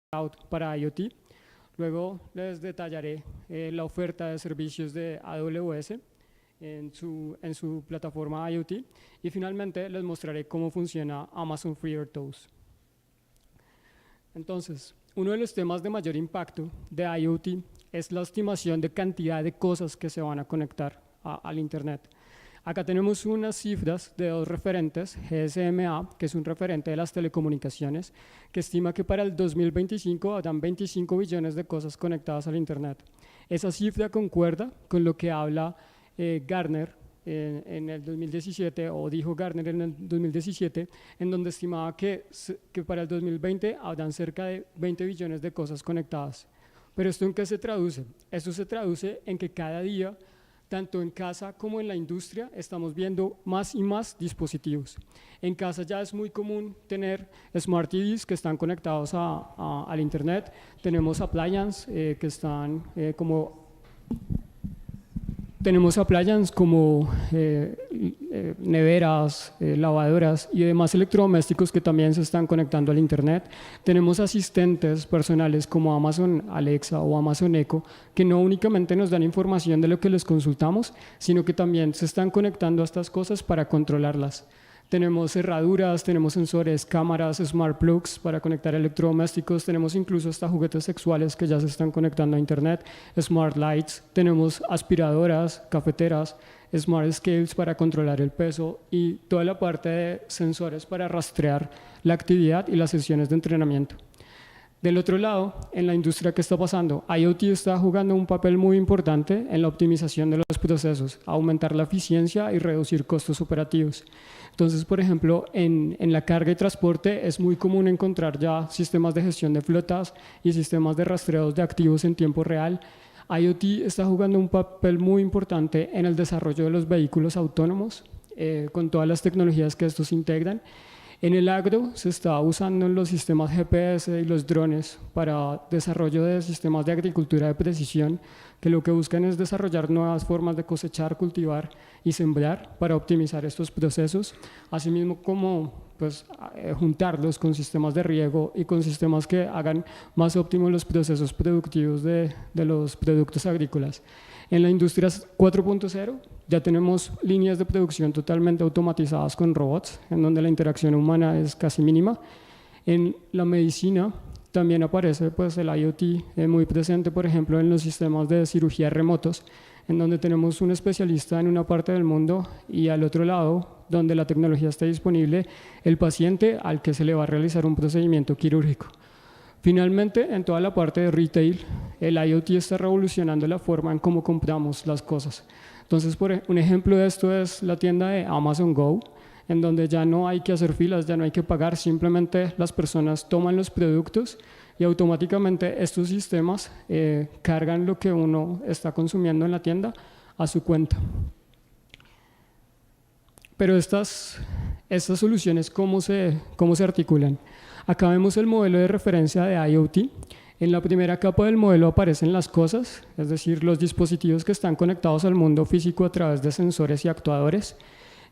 cloud para IoT. Luego les detallaré la oferta de servicios de AWS en su plataforma IoT y finalmente les mostraré cómo funciona Amazon FreeRTOS. Entonces, uno de los temas de mayor impacto de IoT es la estimación de cantidad de cosas que se van a conectar al Internet. Acá tenemos unas cifras de dos referentes, GSMA, que es un referente de las telecomunicaciones, que estima que para el 2025 habrán 25 billones de cosas conectadas al Internet. Esa cifra concuerda con lo que habla Gartner en el 2017, o dijo Gartner en el 2017, en donde estimaba que para el 2020 habrán cerca de 20 billones de cosas conectadas. ¿Pero esto en qué se traduce? Esto se traduce en que cada día, tanto en casa como en la industria, estamos viendo más y más dispositivos. En casa ya es muy común tener Smart TVs que están conectados al Internet, tenemos appliances que están tenemos appliances como neveras, lavadoras y demás electrodomésticos que también se están conectando al Internet. Tenemos asistentes personales como Amazon Alexa o Amazon Echo que no únicamente nos dan información de lo que les consultamos, sino que también se están conectando a estas cosas para controlarlas. Tenemos cerraduras, tenemos sensores, cámaras, smart plugs para conectar electrodomésticos, tenemos incluso hasta juguetes sexuales que ya se están conectando a Internet, smart lights, tenemos aspiradoras, cafeteras, smart scales para controlar el peso y toda la parte de sensores para rastrear la actividad y las sesiones de entrenamiento. Del otro lado, en la industria, ¿qué está pasando? IoT está jugando un papel muy importante en la optimización de los procesos, aumentar la eficiencia y reducir costos operativos. Entonces, por ejemplo, en la carga y transporte es muy común encontrar ya sistemas de gestión de flotas y sistemas de rastreos de activos en tiempo real. IoT está jugando un papel muy importante en el desarrollo de los vehículos autónomos, con todas las tecnologías que estos integran. En el agro se está usando los sistemas GPS y los drones para desarrollo de sistemas de agricultura de precisión, que lo que buscan es desarrollar nuevas formas de cosechar, cultivar y sembrar para optimizar estos procesos, asimismo como juntarlos con sistemas de riego y con sistemas que hagan más óptimos los procesos productivos de los productos agrícolas. En la industria 4.0 ya tenemos líneas de producción totalmente automatizadas con robots, en donde la interacción humana es casi mínima. En la medicina también aparece el IoT muy presente, por ejemplo, en los sistemas de cirugía remotos, en donde tenemos un especialista en una parte del mundo y al otro lado, donde la tecnología está disponible, el paciente al que se le va a realizar un procedimiento quirúrgico. Finalmente, en toda la parte de retail, el IoT está revolucionando la forma en cómo compramos las cosas. Entonces, un ejemplo de esto es la tienda de Amazon Go, en donde ya no hay que hacer filas, ya no hay que pagar, simplemente las personas toman los productos y automáticamente estos sistemas cargan lo que uno está consumiendo en la tienda a su cuenta. Pero estas soluciones, ¿cómo se articulan? Acá vemos el modelo de referencia de IoT. En la primera capa del modelo aparecen las cosas, es decir, los dispositivos que están conectados al mundo físico a través de sensores y actuadores.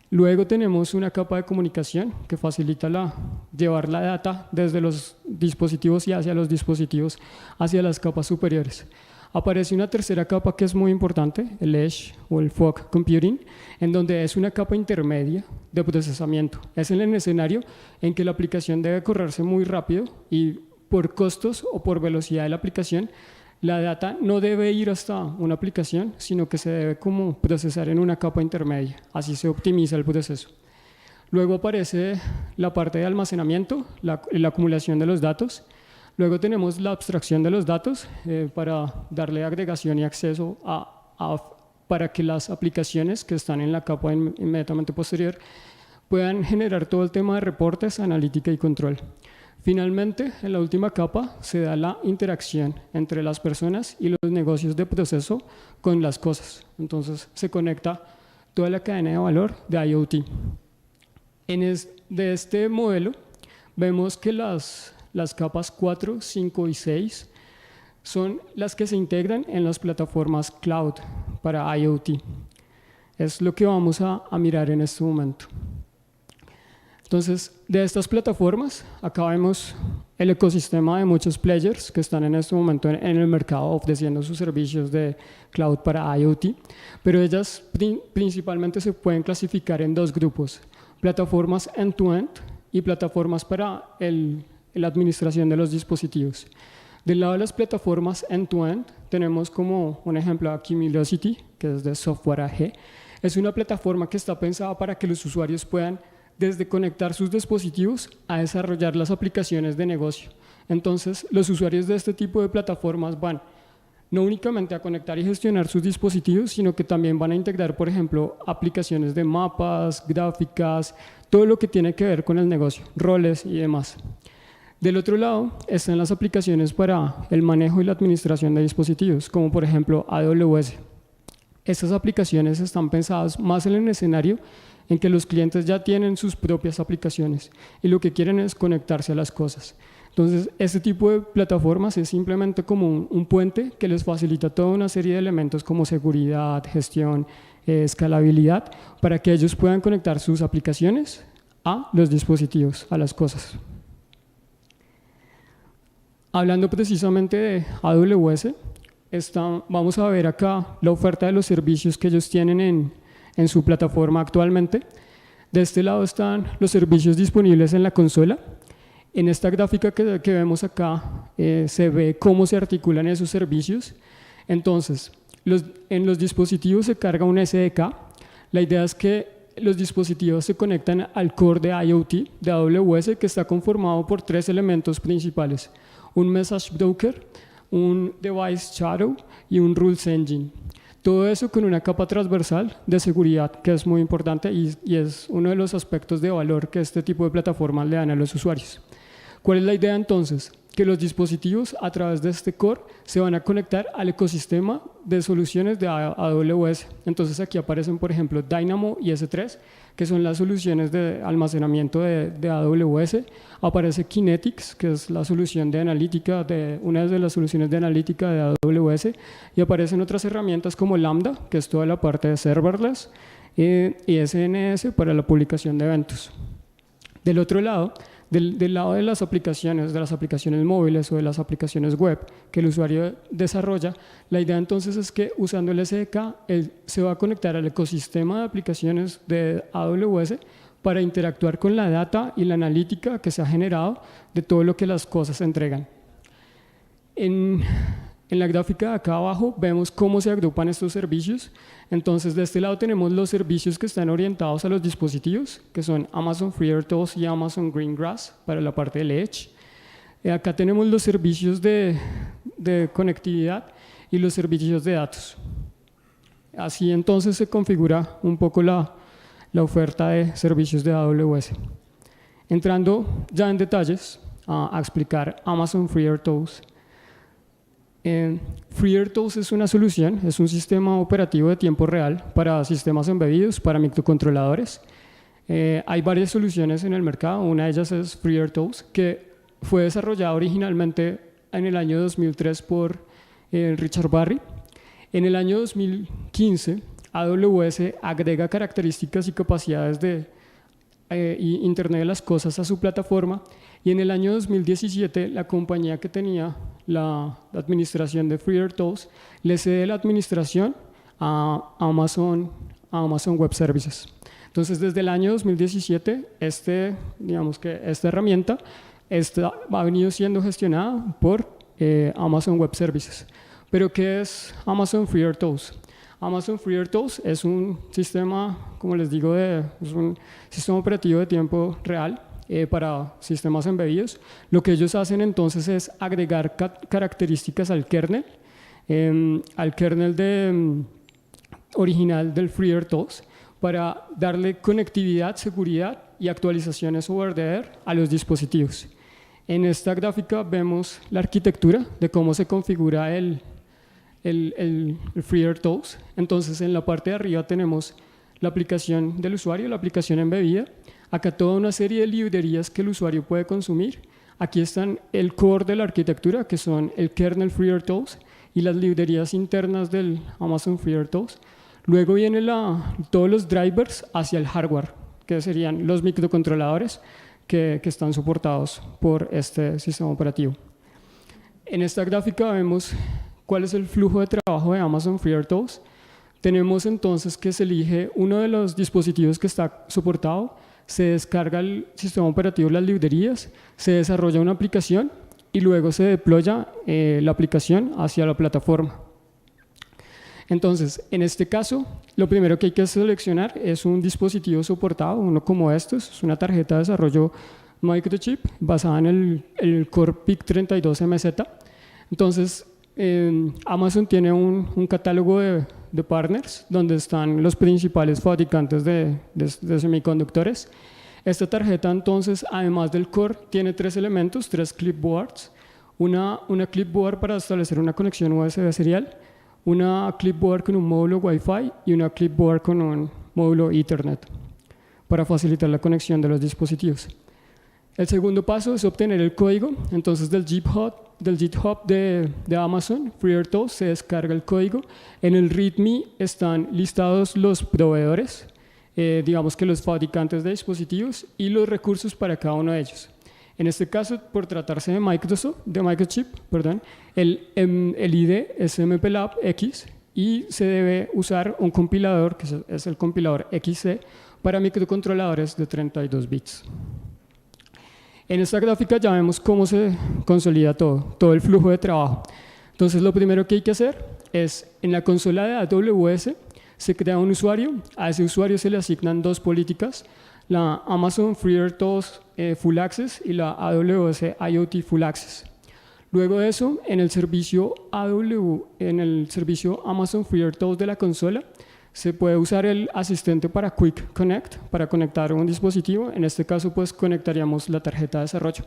Luego tenemos una capa de comunicación que facilita llevar la data desde los dispositivos y hacia los dispositivos hacia las capas superiores. Aparece una tercera capa que es muy importante, el Edge o el Fog Computing, en donde es una capa intermedia de procesamiento. Es en el escenario en que la aplicación debe correrse muy rápido y por costos o por velocidad de la aplicación, la data no debe ir hasta una aplicación, sino que se debe procesar en una capa intermedia. Así se optimiza el proceso. Luego aparece la parte de almacenamiento, la acumulación de los datos. Luego tenemos la abstracción de los datos para darle agregación y acceso para que las aplicaciones que están en la capa inmediatamente posterior puedan generar todo el tema de reportes, analítica y control. Finalmente, en la última capa se da la interacción entre las personas y los negocios de proceso con las cosas. Entonces se conecta toda la cadena de valor de IoT. De este modelo vemos que las capas 4, 5 y 6 son las que se integran en las plataformas cloud para IoT. Es lo que vamos a mirar en este momento. Entonces, de estas plataformas, acá vemos el ecosistema de muchos players que están en este momento en el mercado ofreciendo sus servicios de cloud para IoT, pero ellas principalmente se pueden clasificar en dos grupos: plataformas end-to-end y plataformas para la administración de los dispositivos. Del lado de las plataformas end-to-end tenemos como un ejemplo a Cumulocity, que es de Software AG. Es una plataforma que está pensada para que los usuarios puedan desde conectar sus dispositivos a desarrollar las aplicaciones de negocio. Entonces, los usuarios de este tipo de plataformas van no únicamente a conectar y gestionar sus dispositivos, sino que también van a integrar, por ejemplo, aplicaciones de mapas, gráficas, todo lo que tiene que ver con el negocio, roles y demás. Del otro lado están las aplicaciones para el manejo y la administración de dispositivos, como por ejemplo AWS. Estas aplicaciones están pensadas más en el escenario en que los clientes ya tienen sus propias aplicaciones y lo que quieren es conectarse a las cosas. Entonces, este tipo de plataformas es simplemente como un puente que les facilita toda una serie de elementos como seguridad, gestión, escalabilidad, para que ellos puedan conectar sus aplicaciones a los dispositivos, a las cosas. Hablando precisamente de AWS, vamos a ver acá la oferta de los servicios que ellos tienen en su plataforma actualmente. De este lado están los servicios disponibles en la consola. En esta gráfica que vemos acá se ve cómo se articulan esos servicios. Entonces, en los dispositivos se carga un SDK. La idea es que los dispositivos se conectan al core de IoT de AWS, que está conformado por tres elementos principales: un Message Broker, un Device Shadow y un Rules Engine. Todo eso con una capa transversal de seguridad que es muy importante y es uno de los aspectos de valor que este tipo de plataformas le dan a los usuarios. ¿Cuál es la idea entonces? Que los dispositivos a través de este core se van a conectar al ecosistema de soluciones de AWS. Entonces aquí aparecen, por ejemplo, Dynamo y S3, que son las soluciones de almacenamiento de AWS. Aparece Kinetics, que es la solución de analítica, una de las soluciones de analítica de AWS, y aparecen otras herramientas como Lambda, que es toda la parte de serverless, y SNS para la publicación de eventos. Del otro lado, del lado de las aplicaciones móviles o de las aplicaciones web que el usuario desarrolla, la idea entonces es que usando el SDK él se va a conectar al ecosistema de aplicaciones de AWS para interactuar con la data y la analítica que se ha generado de todo lo que las cosas entregan. En la gráfica de acá abajo vemos cómo se agrupan estos servicios. Entonces, de este lado tenemos los servicios que están orientados a los dispositivos, que son Amazon FreeRTOS y Amazon Greengrass para la parte del Edge. Acá tenemos los servicios de conectividad y los servicios de datos. Así entonces se configura un poco la oferta de servicios de AWS. Entrando ya en detalles a explicar Amazon FreeRTOS. FreeRTOS es una solución, es un sistema operativo de tiempo real para sistemas embebidos, para microcontroladores. Hay varias soluciones en el mercado, una de ellas es FreeRTOS, que fue desarrollada originalmente en el año 2003 por Richard Barry. En el año 2015, AWS agrega características y capacidades de Internet de las Cosas a su plataforma, y en el año 2017 la compañía que tenía la administración de FreeRTOS le cede la administración a Amazon Web Services. Entonces, desde el año 2017, digamos que esta herramienta ha venido siendo gestionada por Amazon Web Services. ¿Pero qué es Amazon FreeRTOS? Amazon FreeRTOS es un sistema, como les digo, es un sistema operativo de tiempo real para sistemas embebidos. Lo que ellos hacen entonces es agregar características al kernel original del FreeRTOS para darle conectividad, seguridad y actualizaciones over the air a los dispositivos. En esta gráfica vemos la arquitectura de cómo se configura el FreeRTOS. Entonces, en la parte de arriba tenemos la aplicación del usuario, la aplicación embebida. Acá toda una serie de librerías que el usuario puede consumir. Aquí están el core de la arquitectura, que son el kernel FreeRTOS y las librerías internas del Amazon FreeRTOS. Luego vienen todos los drivers hacia el hardware, que serían los microcontroladores, que están soportados por este sistema operativo. En esta gráfica vemos cuál es el flujo de trabajo de Amazon FreeRTOS. Tenemos entonces que se elige uno de los dispositivos que está soportado, se descarga el sistema operativo, las librerías, se desarrolla una aplicación y luego se deploya la aplicación hacia la plataforma. Entonces, en este caso, lo primero que hay que seleccionar es un dispositivo soportado, uno como estos, es una tarjeta de desarrollo Microchip basada en el Core PIC32MZ. Entonces, Amazon tiene un catálogo de partners donde están los principales fabricantes de semiconductores. Esta tarjeta, entonces, además del core, tiene tres elementos, tres clipboards. Una clipboard para establecer una conexión USB serial, una clipboard con un módulo Wi-Fi y una clipboard con un módulo Ethernet para facilitar la conexión de los dispositivos. El segundo paso es obtener el código. Entonces, del GitHub de Amazon FreeRTOS se descarga el código. En el README están listados los proveedores, digamos que los fabricantes de dispositivos y los recursos para cada uno de ellos. En este caso, por tratarse de Microchip, el ID es MPLAB X y se debe usar un compilador, que es el compilador XC, para microcontroladores de 32 bits. En esta gráfica ya vemos cómo se consolida todo el flujo de trabajo. Entonces, lo primero que hay que hacer es, en la consola de AWS, se crea un usuario. A ese usuario se le asignan dos políticas, la Amazon FreeRTOS Full Access y la AWS IoT Full Access. Luego de eso, en el servicio Amazon FreeRTOS de la consola, se puede usar el asistente para Quick Connect, para conectar un dispositivo. En este caso, pues conectaríamos la tarjeta de desarrollo.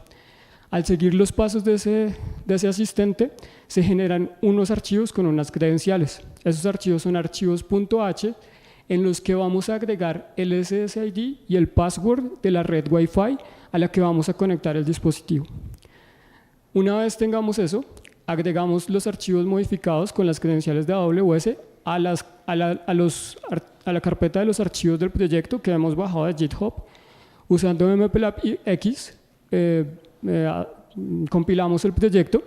Al seguir los pasos de ese asistente, se generan unos archivos con unas credenciales. Esos archivos son archivos .h en los que vamos a agregar el SSID y el password de la red Wi-Fi a la que vamos a conectar el dispositivo. Una vez tengamos eso, agregamos los archivos modificados con las credenciales de AWS a la carpeta de los archivos del proyecto que hemos bajado de GitHub. Usando MPLAB X, compilamos el proyecto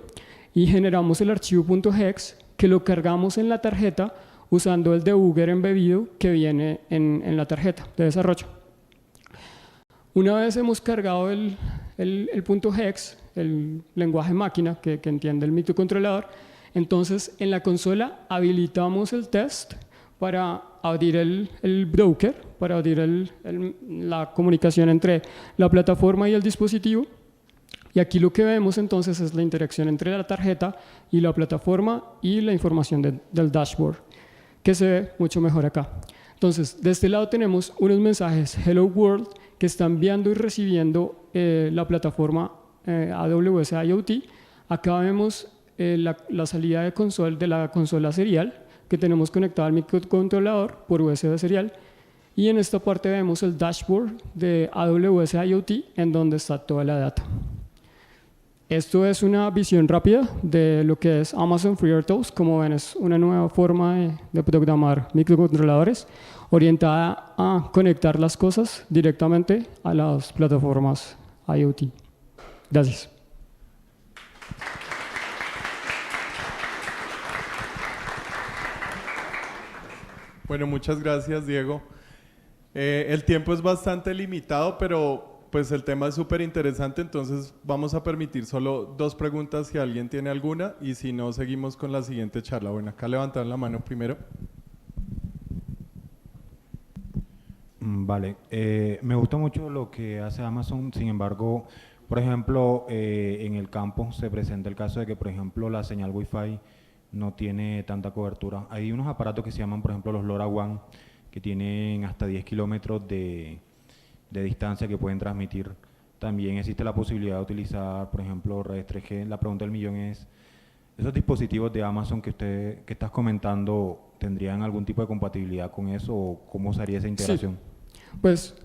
y generamos el archivo .hex que lo cargamos en la tarjeta usando el debugger embebido que viene en la tarjeta de desarrollo. Una vez hemos cargado el .hex, el lenguaje máquina que entiende el microcontrolador, entonces en la consola habilitamos el test para abrir el broker, para abrir la comunicación entre la plataforma y el dispositivo. Y aquí lo que vemos entonces es la interacción entre la tarjeta y la plataforma y la información del dashboard, que se ve mucho mejor acá. Entonces, de este lado tenemos unos mensajes Hello World que está enviando y recibiendo la plataforma AWS IoT. Acá vemos la salida de la consola serial que tenemos conectada al microcontrolador por USB serial. Y en esta parte vemos el dashboard de AWS IoT en donde está toda la data. Esto es una visión rápida de lo que es Amazon FreeRTOS. Como ven, es una nueva forma de programar microcontroladores orientada a conectar las cosas directamente a las plataformas IoT. Gracias. Bueno, muchas gracias, Diego. El tiempo es bastante limitado, pero pues el tema es súper interesante, entonces vamos a permitir solo 2 preguntas si alguien tiene alguna y si no, seguimos con la siguiente charla. Bueno, acá levantaron la mano primero. Vale, me gusta mucho lo que hace Amazon, sin embargo, por ejemplo, en el campo se presenta el caso de que, por ejemplo, la señal Wi-Fi no tiene tanta cobertura. Hay unos aparatos que se llaman, por ejemplo, los LoRaWAN, que tienen hasta 10 kilómetros de distancia que pueden transmitir. También existe la posibilidad de utilizar, por ejemplo, redes 3G. La pregunta del millón es, ¿esos dispositivos de Amazon que estás comentando tendrían algún tipo de compatibilidad con eso o cómo sería esa integración? Sí. Pues,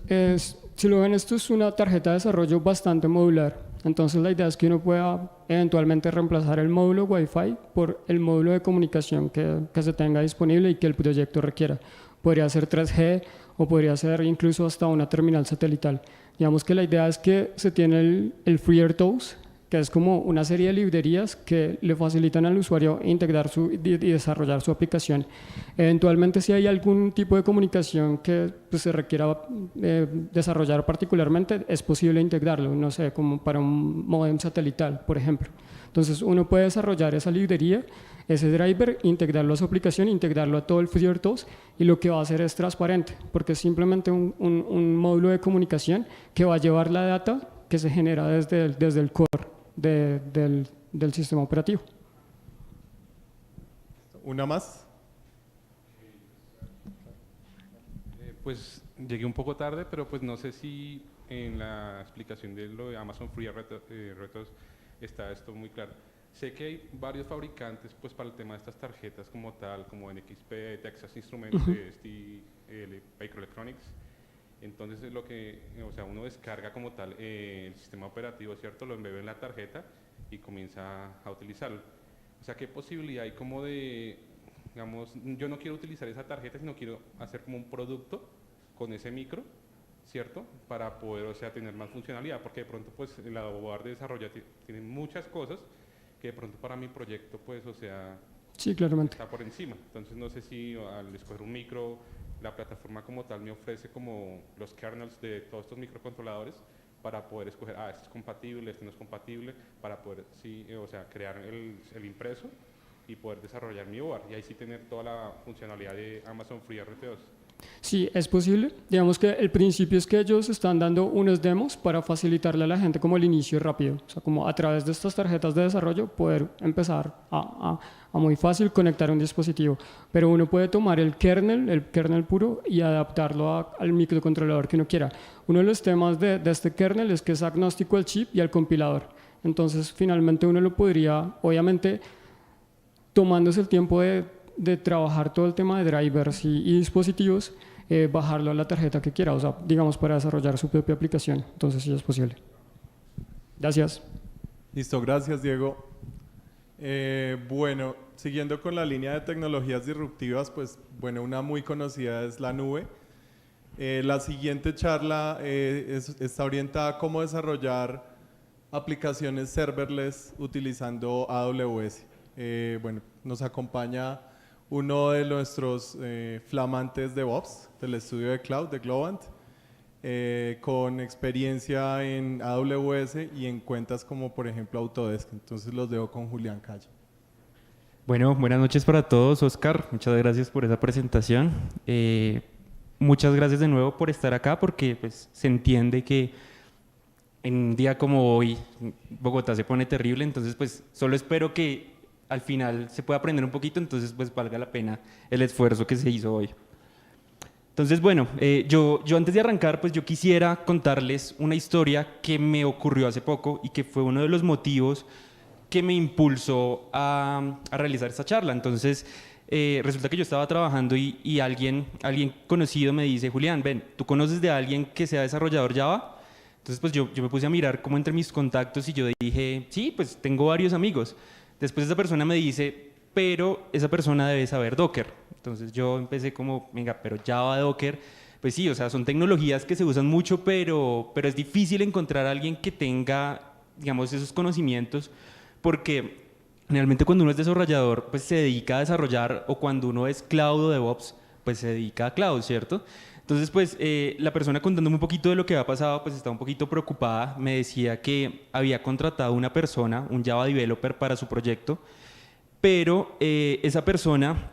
si lo ven, esto es una tarjeta de desarrollo bastante modular. Entonces, la idea es que uno pueda eventualmente reemplazar el módulo Wi-Fi por el módulo de comunicación que se tenga disponible y que el proyecto requiera. Podría ser 3G o podría ser incluso hasta una terminal satelital. Digamos que la idea es que se tiene el FreeRTOS, que es como una serie de librerías que le facilitan al usuario integrar y desarrollar su aplicación. Eventualmente, si hay algún tipo de comunicación que pues, se requiera desarrollar particularmente, es posible integrarlo, no sé, como para un módem satelital, por ejemplo. Entonces, uno puede desarrollar esa librería, ese driver, integrarlo a su aplicación, integrarlo a todo el FreeRTOS, y lo que va a hacer es transparente, porque es simplemente un módulo de comunicación que va a llevar la data que se genera desde el core del sistema operativo. ¿Una más? Pues llegué un poco tarde, pero pues no sé si en la explicación de lo de Amazon FreeRTOS está esto muy claro. Sé que hay varios fabricantes pues para el tema de estas tarjetas como tal, como NXP, Texas Instruments, Baker Electronics. Entonces es lo que, o sea, uno descarga como tal el sistema operativo, ¿cierto? Lo embebe en la tarjeta y comienza a utilizarlo. O sea, ¿qué posibilidad hay como de, digamos, yo no quiero utilizar esa tarjeta, sino quiero hacer como un producto con ese micro, ¿cierto? Para poder, o sea, tener más funcionalidad, porque de pronto pues la board de desarrollo tiene muchas cosas que de pronto para mi proyecto pues, o sea, sí, claramente. está por encima. Entonces no sé si al escoger un micro, la plataforma como tal me ofrece como los kernels de todos estos microcontroladores para poder escoger, este es compatible, este no es compatible, para poder, sí, o sea, crear el impreso y poder desarrollar mi board y ahí sí tener toda la funcionalidad de Amazon FreeRTOS. Sí, es posible. Digamos que el principio es que ellos están dando unos demos para facilitarle a la gente como el inicio rápido. O sea, como a través de estas tarjetas de desarrollo poder empezar a muy fácil conectar un dispositivo. Pero uno puede tomar el kernel puro y adaptarlo al microcontrolador que uno quiera. Uno de los temas de este kernel es que es agnóstico al chip y al compilador. Entonces, finalmente uno lo podría, obviamente, tomándose el tiempo de trabajar todo el tema de drivers y dispositivos, bajarlo a la tarjeta que quiera, o sea, digamos, para desarrollar su propia aplicación. Entonces, sí es posible. Gracias. Listo, gracias, Diego. Bueno, siguiendo con la línea de tecnologías disruptivas, pues, bueno, una muy conocida es la nube. La siguiente charla está orientada a cómo desarrollar aplicaciones serverless utilizando AWS. Bueno, nos acompaña uno de nuestros flamantes DevOps del estudio de cloud de Globant, con experiencia en AWS y en cuentas como por ejemplo Autodesk. Entonces los dejo con Julián Calle. Bueno, buenas noches para todos, Oscar. Muchas gracias por esa presentación. Muchas gracias de nuevo por estar acá, porque pues, se entiende que en un día como hoy Bogotá se pone terrible, entonces pues solo espero que al final se puede aprender un poquito, entonces pues valga la pena el esfuerzo que se hizo hoy. Entonces bueno, yo antes de arrancar pues yo quisiera contarles una historia que me ocurrió hace poco y que fue uno de los motivos que me impulsó a realizar esta charla. Entonces resulta que yo estaba trabajando y alguien conocido me dice: Julián, ven, ¿tú conoces de alguien que sea desarrollador Java? Entonces pues yo me puse a mirar como entre mis contactos y yo dije, sí, pues tengo varios amigos. Después esa persona me dice, pero esa persona debe saber Docker. Entonces yo empecé como, venga, pero Java, Docker, pues sí, o sea, son tecnologías que se usan mucho, pero es difícil encontrar a alguien que tenga, digamos, esos conocimientos, porque realmente cuando uno es desarrollador, pues se dedica a desarrollar, o cuando uno es cloud o DevOps, pues se dedica a cloud, ¿cierto? Entonces, pues, la persona contándome un poquito de lo que había pasado, pues estaba un poquito preocupada. Me decía que había contratado una persona, un Java developer para su proyecto, pero esa persona,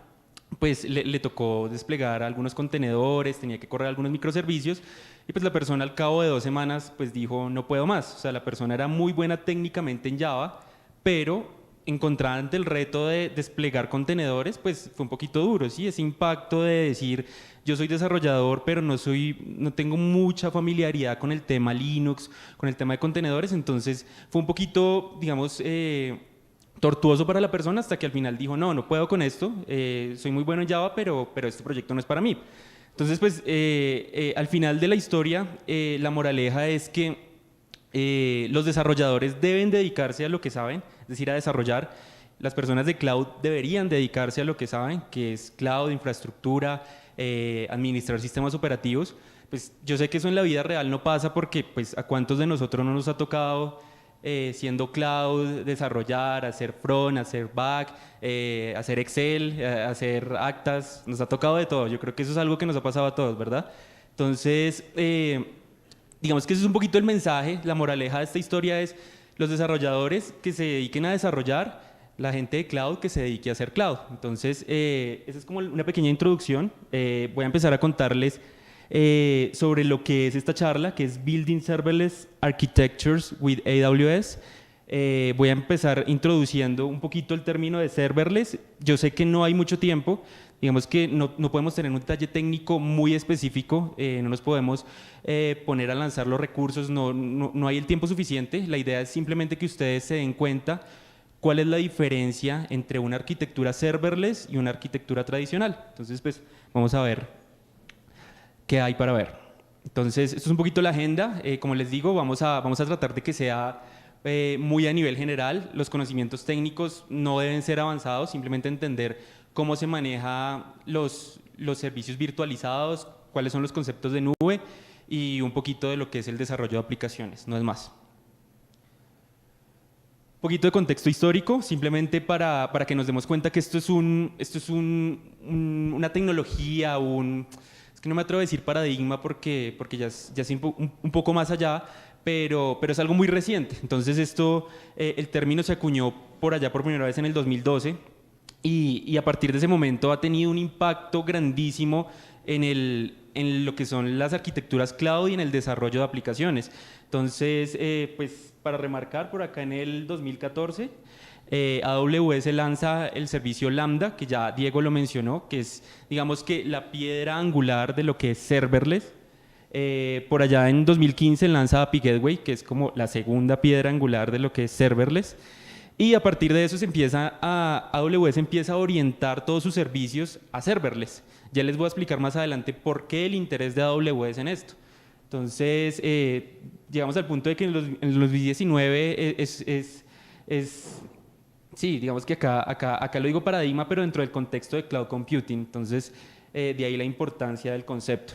pues, le tocó desplegar algunos contenedores, tenía que correr algunos microservicios, y pues la persona al cabo de 2 semanas, pues dijo, no puedo más. O sea, la persona era muy buena técnicamente en Java, pero encontrar ante el reto de desplegar contenedores, pues fue un poquito duro, ¿sí? Ese impacto de decir, yo soy desarrollador, pero no tengo mucha familiaridad con el tema Linux, con el tema de contenedores, entonces fue un poquito, digamos, tortuoso para la persona, hasta que al final dijo, no puedo con esto, soy muy bueno en Java, pero este proyecto no es para mí. Entonces, pues, al final de la historia, la moraleja es que los desarrolladores deben dedicarse a lo que saben, es decir, a desarrollar. Las personas de cloud deberían dedicarse a lo que saben, que es cloud, infraestructura, administrar sistemas operativos, pues yo sé que eso en la vida real no pasa porque pues a cuántos de nosotros no nos ha tocado siendo cloud, desarrollar, hacer front, hacer back, hacer Excel, hacer actas, nos ha tocado de todo. Yo creo que eso es algo que nos ha pasado a todos, ¿verdad? Entonces, digamos que eso es un poquito el mensaje, la moraleja de esta historia es los desarrolladores que se dediquen a desarrollar, la gente de cloud que se dedique a hacer cloud. Entonces, esa es como una pequeña introducción. Voy a empezar a contarles sobre lo que es esta charla, que es Building Serverless Architectures with AWS. Voy a empezar introduciendo un poquito el término de serverless. Yo sé que no hay mucho tiempo, digamos que no podemos tener un detalle técnico muy específico, no nos podemos poner a lanzar los recursos, no hay el tiempo suficiente. La idea es simplemente que ustedes se den cuenta cuál es la diferencia entre una arquitectura serverless y una arquitectura tradicional. Entonces, pues vamos a ver qué hay para ver. Entonces, esto es un poquito la agenda. Como les digo, vamos a tratar de que sea muy a nivel general. Los conocimientos técnicos no deben ser avanzados, simplemente entender cómo se maneja los servicios virtualizados, cuáles son los conceptos de nube y un poquito de lo que es el desarrollo de aplicaciones, no es más. Un poquito de contexto histórico, simplemente para que nos demos cuenta que esto es una tecnología, es que no me atrevo a decir paradigma porque ya es un poco más allá, pero es algo muy reciente. Entonces el término se acuñó por allá por primera vez en el 2012 y a partir de ese momento ha tenido un impacto grandísimo en lo que son las arquitecturas cloud y en el desarrollo de aplicaciones. Entonces, pues para remarcar, por acá en el 2014, AWS lanza el servicio Lambda, que ya Diego lo mencionó, que es, digamos que la piedra angular de lo que es serverless. Por allá en 2015 lanza API Gateway, que es como la segunda piedra angular de lo que es serverless. Y a partir de eso AWS empieza a orientar todos sus servicios a serverless. Ya les voy a explicar más adelante por qué el interés de AWS en esto. Entonces, llegamos al punto de que en el 2019 sí, digamos que acá lo digo paradigma, pero dentro del contexto de cloud computing. Entonces, de ahí la importancia del concepto.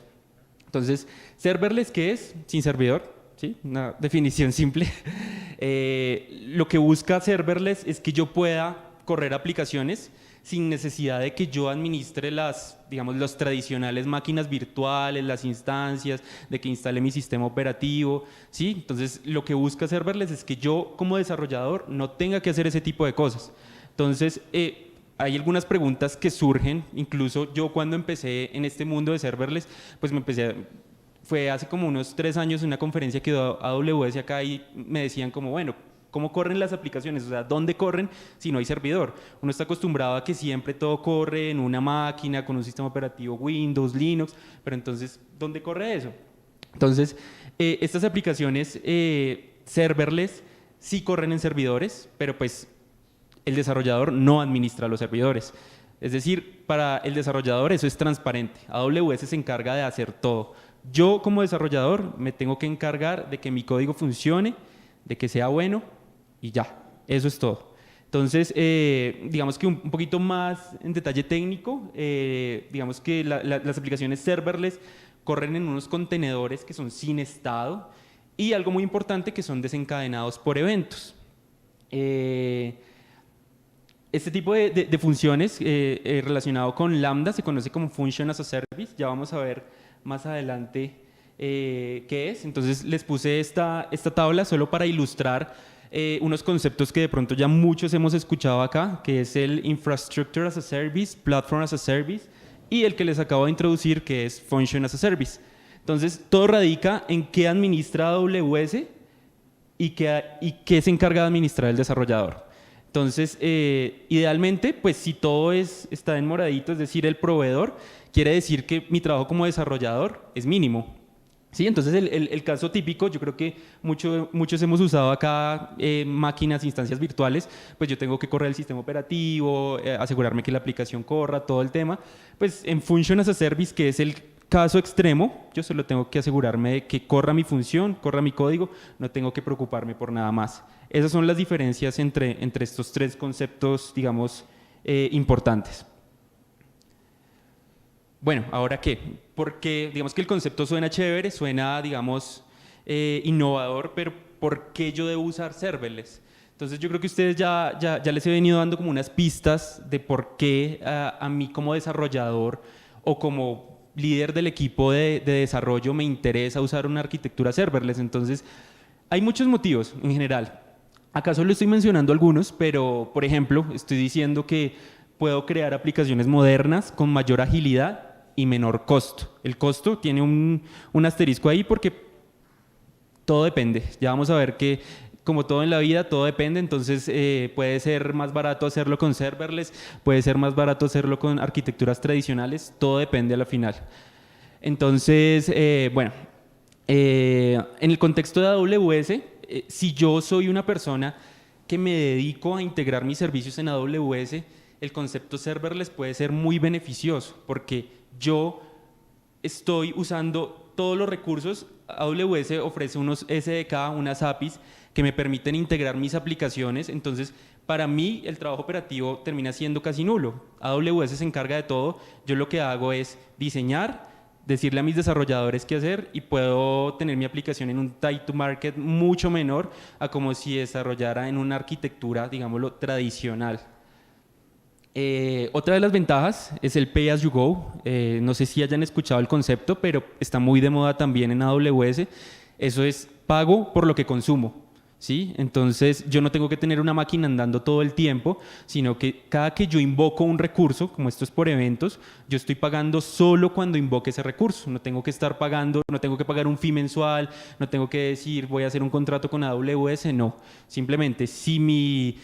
Entonces, serverless, ¿qué es? Sin servidor, ¿sí? Una definición simple. Lo que busca serverless es que yo pueda correr aplicaciones sin necesidad de que yo administre las tradicionales máquinas virtuales, las instancias, de que instale mi sistema operativo, ¿sí? Entonces, lo que busca serverless es que yo como desarrollador no tenga que hacer ese tipo de cosas. Entonces, hay algunas preguntas que surgen, incluso yo cuando empecé en este mundo de serverless, pues fue hace como unos 3 años en una conferencia que dio AWS acá y me decían como, bueno, ¿cómo corren las aplicaciones? O sea, ¿dónde corren si no hay servidor? Uno está acostumbrado a que siempre todo corre en una máquina con un sistema operativo Windows, Linux, pero entonces, ¿dónde corre eso? Entonces, estas aplicaciones serverless sí corren en servidores, pero pues el desarrollador no administra los servidores. Es decir, para el desarrollador eso es transparente. AWS se encarga de hacer todo. Yo como desarrollador me tengo que encargar de que mi código funcione, de que sea bueno y ya, eso es todo. Entonces, digamos que un poquito más en detalle técnico, digamos que las aplicaciones serverless corren en unos contenedores que son sin estado y algo muy importante que son desencadenados por eventos. Este tipo de funciones relacionado con Lambda se conoce como Function as a Service, ya vamos a ver más adelante qué es. Entonces les puse esta tabla solo para ilustrar unos conceptos que de pronto ya muchos hemos escuchado acá, que es el Infrastructure as a Service, Platform as a Service y el que les acabo de introducir, que es Function as a Service. Entonces todo radica en qué administra AWS y qué se encarga de administrar el desarrollador. Entonces, idealmente, pues si todo está en moradito, es decir, el proveedor, quiere decir que mi trabajo como desarrollador es mínimo. ¿Sí? Entonces, el caso típico, yo creo que muchos hemos usado acá máquinas, instancias virtuales, pues yo tengo que correr el sistema operativo, asegurarme que la aplicación corra, todo el tema. Pues en Function as a Service, que es el caso extremo, yo solo tengo que asegurarme de que corra mi función, corra mi código, no tengo que preocuparme por nada más. Esas son las diferencias entre estos 3 conceptos, digamos, importantes. Bueno, ¿ahora qué? Porque digamos que el concepto suena chévere, suena, digamos, innovador, pero ¿por qué yo debo usar serverless? Entonces yo creo que ustedes ya les he venido dando como unas pistas de por qué a mí como desarrollador o como líder del equipo de desarrollo me interesa usar una arquitectura serverless. Entonces hay muchos motivos en general. Acá solo estoy mencionando algunos, pero por ejemplo estoy diciendo que puedo crear aplicaciones modernas con mayor agilidad y menor costo. El costo tiene un asterisco ahí porque todo depende. Ya vamos a ver que, como todo en la vida, todo depende. Entonces, puede ser más barato hacerlo con serverless, puede ser más barato hacerlo con arquitecturas tradicionales. Todo depende a la final. Entonces, bueno, en el contexto de AWS, si yo soy una persona que me dedico a integrar mis servicios en AWS, el concepto serverless puede ser muy beneficioso porque yo estoy usando todos los recursos. AWS ofrece unos SDK, unas APIs que me permiten integrar mis aplicaciones. Entonces, para mí el trabajo operativo termina siendo casi nulo. AWS se encarga de todo. Yo lo que hago es diseñar, decirle a mis desarrolladores qué hacer y puedo tener mi aplicación en un time to market mucho menor a como si desarrollara en una arquitectura, digámoslo, tradicional. Otra de las ventajas es el Pay as you go. No sé si hayan escuchado el concepto, pero está muy de moda también en AWS. Eso es pago por lo que consumo, ¿sí? Entonces yo no tengo que tener una máquina andando todo el tiempo, sino que cada que yo invoco un recurso, como esto es por eventos, yo estoy pagando solo cuando invoque ese recurso. No tengo que estar pagando, no tengo que pagar un fee mensual, no tengo que decir voy a hacer un contrato con AWS, no. Simplemente si mi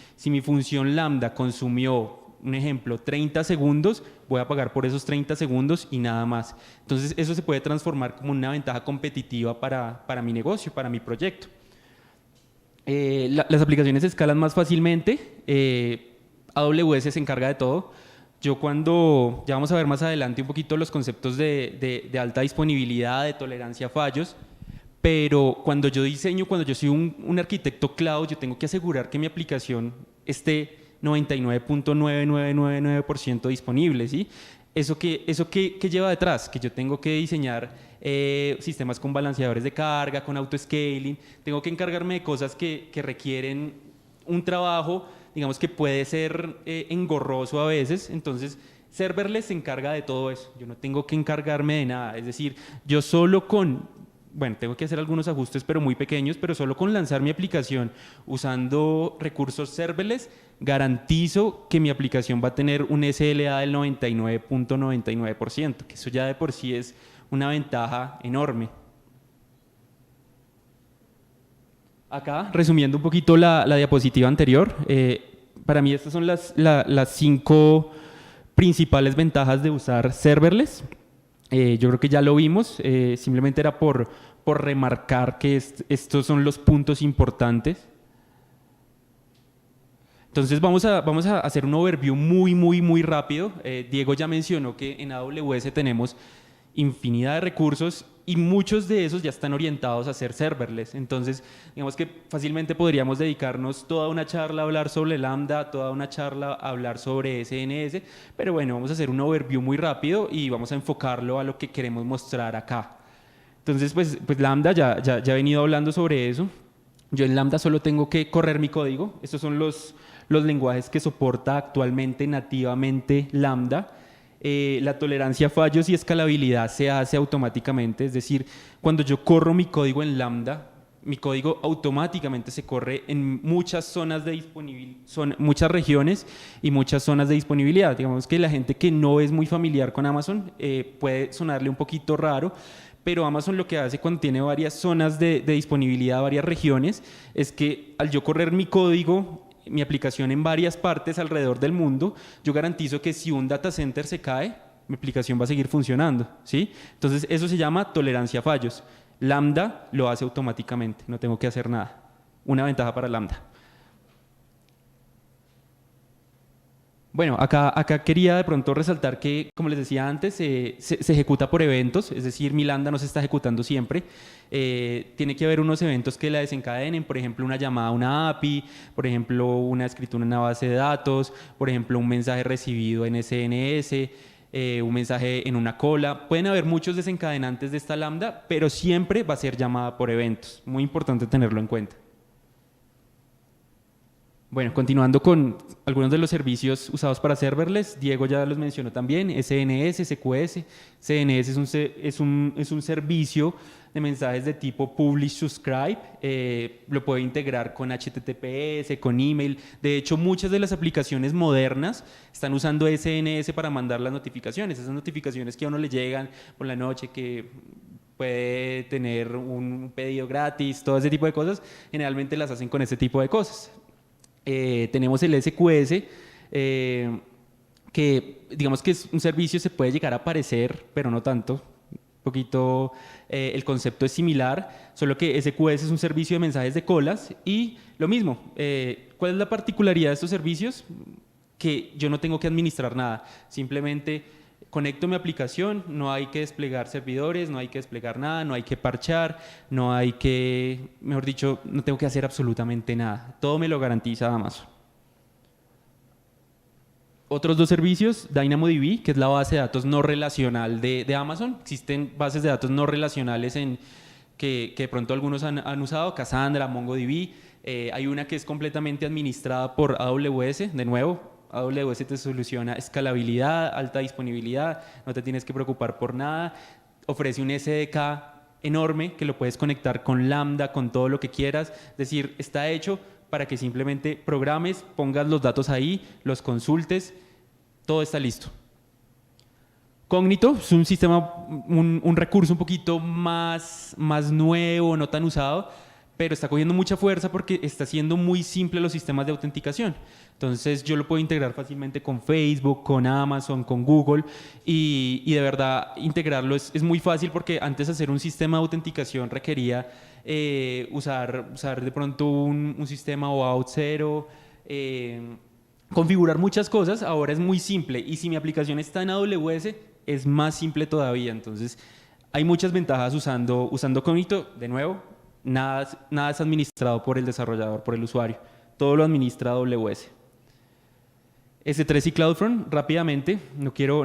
función Lambda consumió, un ejemplo, 30 segundos, voy a pagar por esos 30 segundos y nada más. Entonces eso se puede transformar como una ventaja competitiva para mi negocio, para mi proyecto. Las aplicaciones se escalan más fácilmente. AWS se encarga de todo. Ya vamos a ver más adelante un poquito los conceptos de alta disponibilidad, de tolerancia a fallos, pero cuando yo soy un arquitecto cloud, yo tengo que asegurar que mi aplicación esté 99.9999% disponible, ¿sí? ¿Eso qué lleva detrás? Que yo tengo que diseñar sistemas con balanceadores de carga, con auto-scaling, tengo que encargarme de cosas que requieren un trabajo, digamos que puede ser engorroso a veces. Entonces serverless se encarga de todo eso, yo no tengo que encargarme de nada, es decir, yo solo tengo que hacer algunos ajustes pero muy pequeños, pero solo con lanzar mi aplicación usando recursos serverless, garantizo que mi aplicación va a tener un SLA del 99.99%, que eso ya de por sí es una ventaja enorme. Acá, resumiendo un poquito la diapositiva anterior, para mí estas son las 5 principales ventajas de usar serverless. Yo creo que ya lo vimos, simplemente era por remarcar que estos son los puntos importantes. Entonces vamos a hacer un overview muy rápido. Diego ya mencionó que en AWS tenemos infinidad de recursos y muchos de esos ya están orientados a ser serverless. Entonces, digamos que fácilmente podríamos dedicarnos toda una charla a hablar sobre Lambda, toda una charla a hablar sobre SNS, pero bueno, vamos a hacer un overview muy rápido y vamos a enfocarlo a lo que queremos mostrar acá. Entonces, pues Lambda, ya he venido hablando sobre eso. Yo en Lambda solo tengo que correr mi código. Estos son los lenguajes que soporta actualmente nativamente Lambda. La tolerancia a fallos y escalabilidad se hace automáticamente, es decir, cuando yo corro mi código en Lambda, mi código automáticamente se corre en muchas zonas de muchas regiones y muchas zonas de disponibilidad. Digamos que la gente que no es muy familiar con Amazon puede sonarle un poquito raro, pero Amazon lo que hace cuando tiene varias zonas de disponibilidad, varias regiones, es que al yo correr mi código, mi aplicación en varias partes alrededor del mundo, yo garantizo que si un data center se cae, mi aplicación va a seguir funcionando, ¿sí? Entonces eso se llama tolerancia a fallos. Lambda lo hace automáticamente, no tengo que hacer nada. Una ventaja para Lambda. Bueno, acá quería de pronto resaltar que, como les decía antes, se ejecuta por eventos, es decir, mi Lambda no se está ejecutando siempre. Tiene que haber unos eventos que la desencadenen, por ejemplo, una llamada a una API, por ejemplo, una escritura en una base de datos, por ejemplo, un mensaje recibido en SNS. un mensaje en una cola. Pueden haber muchos desencadenantes de esta lambda, pero siempre va a ser llamada por eventos. Muy importante tenerlo en cuenta. Bueno, continuando con algunos de los servicios usados para serverless, Diego ya los mencionó también, SNS, SQS. CNS es un servicio de mensajes de tipo Publish Subscribe, lo puede integrar con HTTPS, con email. De hecho, muchas de las aplicaciones modernas están usando SNS para mandar las notificaciones, esas notificaciones que a uno le llegan por la noche, que puede tener un pedido gratis, todo ese tipo de cosas, generalmente las hacen con ese tipo de cosas. Tenemos el SQS, que digamos que es un servicio, se puede llegar a parecer, pero no tanto. Un poquito, el concepto es similar, solo que SQS es un servicio de mensajes de colas y lo mismo. ¿Cuál es la particularidad de estos servicios? Que yo no tengo que administrar nada, simplemente conecto mi aplicación, no hay que desplegar servidores, no hay que desplegar nada, no hay que parchar, no hay que, mejor dicho, no tengo que hacer absolutamente nada. Todo me lo garantiza Amazon. Otros dos servicios, DynamoDB, que es la base de datos no relacional de Amazon. Existen bases de datos no relacionales que de pronto algunos han usado, Cassandra, MongoDB. Hay una que es completamente administrada por AWS, de nuevo. AWS te soluciona escalabilidad, alta disponibilidad, no te tienes que preocupar por nada. Ofrece un SDK enorme que lo puedes conectar con Lambda, con todo lo que quieras. Es decir, está hecho para que simplemente programes, pongas los datos ahí, los consultes, todo está listo. Cognito es un sistema, un recurso un poquito más nuevo, no tan usado, pero está cogiendo mucha fuerza porque está haciendo muy simple los sistemas de autenticación. Entonces yo lo puedo integrar fácilmente con Facebook, con Amazon, con Google y de verdad integrarlo es muy fácil porque antes hacer un sistema de autenticación requería usar de pronto un sistema OAuth 0, configurar muchas cosas. Ahora es muy simple y si mi aplicación está en AWS es más simple todavía. Entonces hay muchas ventajas usando Cognito. De nuevo, nada es administrado por el desarrollador, por el usuario. Todo lo administra AWS. S3 y CloudFront, rápidamente, no quiero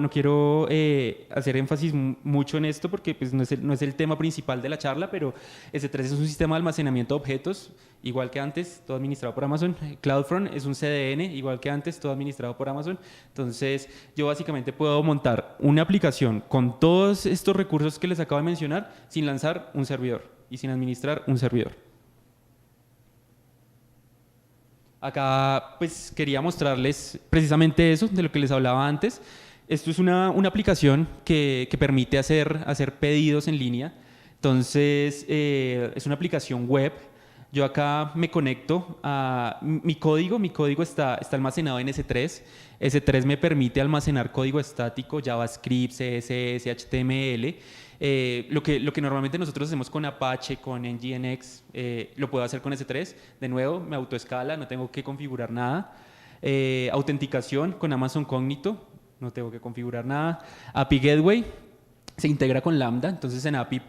hacer énfasis mucho en esto porque pues, no es el tema principal de la charla, pero S3 es un sistema de almacenamiento de objetos, igual que antes, todo administrado por Amazon. CloudFront es un CDN, igual que antes, todo administrado por Amazon. Entonces, yo básicamente puedo montar una aplicación con todos estos recursos que les acabo de mencionar sin lanzar un servidor y sin administrar un servidor. Acá pues quería mostrarles precisamente eso de lo que les hablaba antes. Esto es una aplicación que permite hacer pedidos en línea. Entonces es una aplicación web. Yo acá me conecto a mi código está almacenado en S3. S3 me permite almacenar código estático, JavaScript, CSS, HTML. Lo que normalmente nosotros hacemos con Apache, con Nginx, lo puedo hacer con S3. De nuevo, me autoescala, no tengo que configurar nada. Autenticación con Amazon Cognito, no tengo que configurar nada. API Gateway se integra con Lambda, entonces API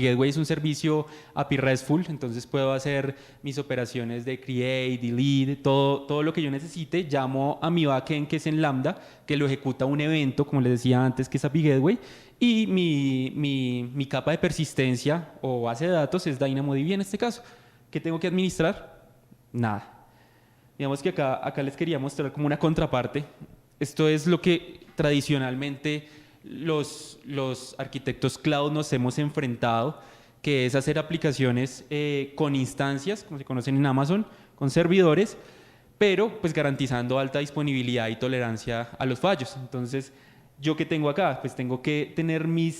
Gateway es un servicio API RESTful, entonces puedo hacer mis operaciones de create, delete, todo lo que yo necesite. Llamo a mi backend, que es en Lambda, que lo ejecuta un evento, como les decía antes, que es API Gateway, y mi capa de persistencia o base de datos es DynamoDB en este caso. ¿Qué tengo que administrar? Nada. Digamos que acá les quería mostrar como una contraparte. Esto es lo que tradicionalmente los arquitectos cloud nos hemos enfrentado, que es hacer aplicaciones con instancias, como se conocen en Amazon, con servidores, pero pues garantizando alta disponibilidad y tolerancia a los fallos. Entonces, ¿yo qué tengo acá? Pues tengo que tener mi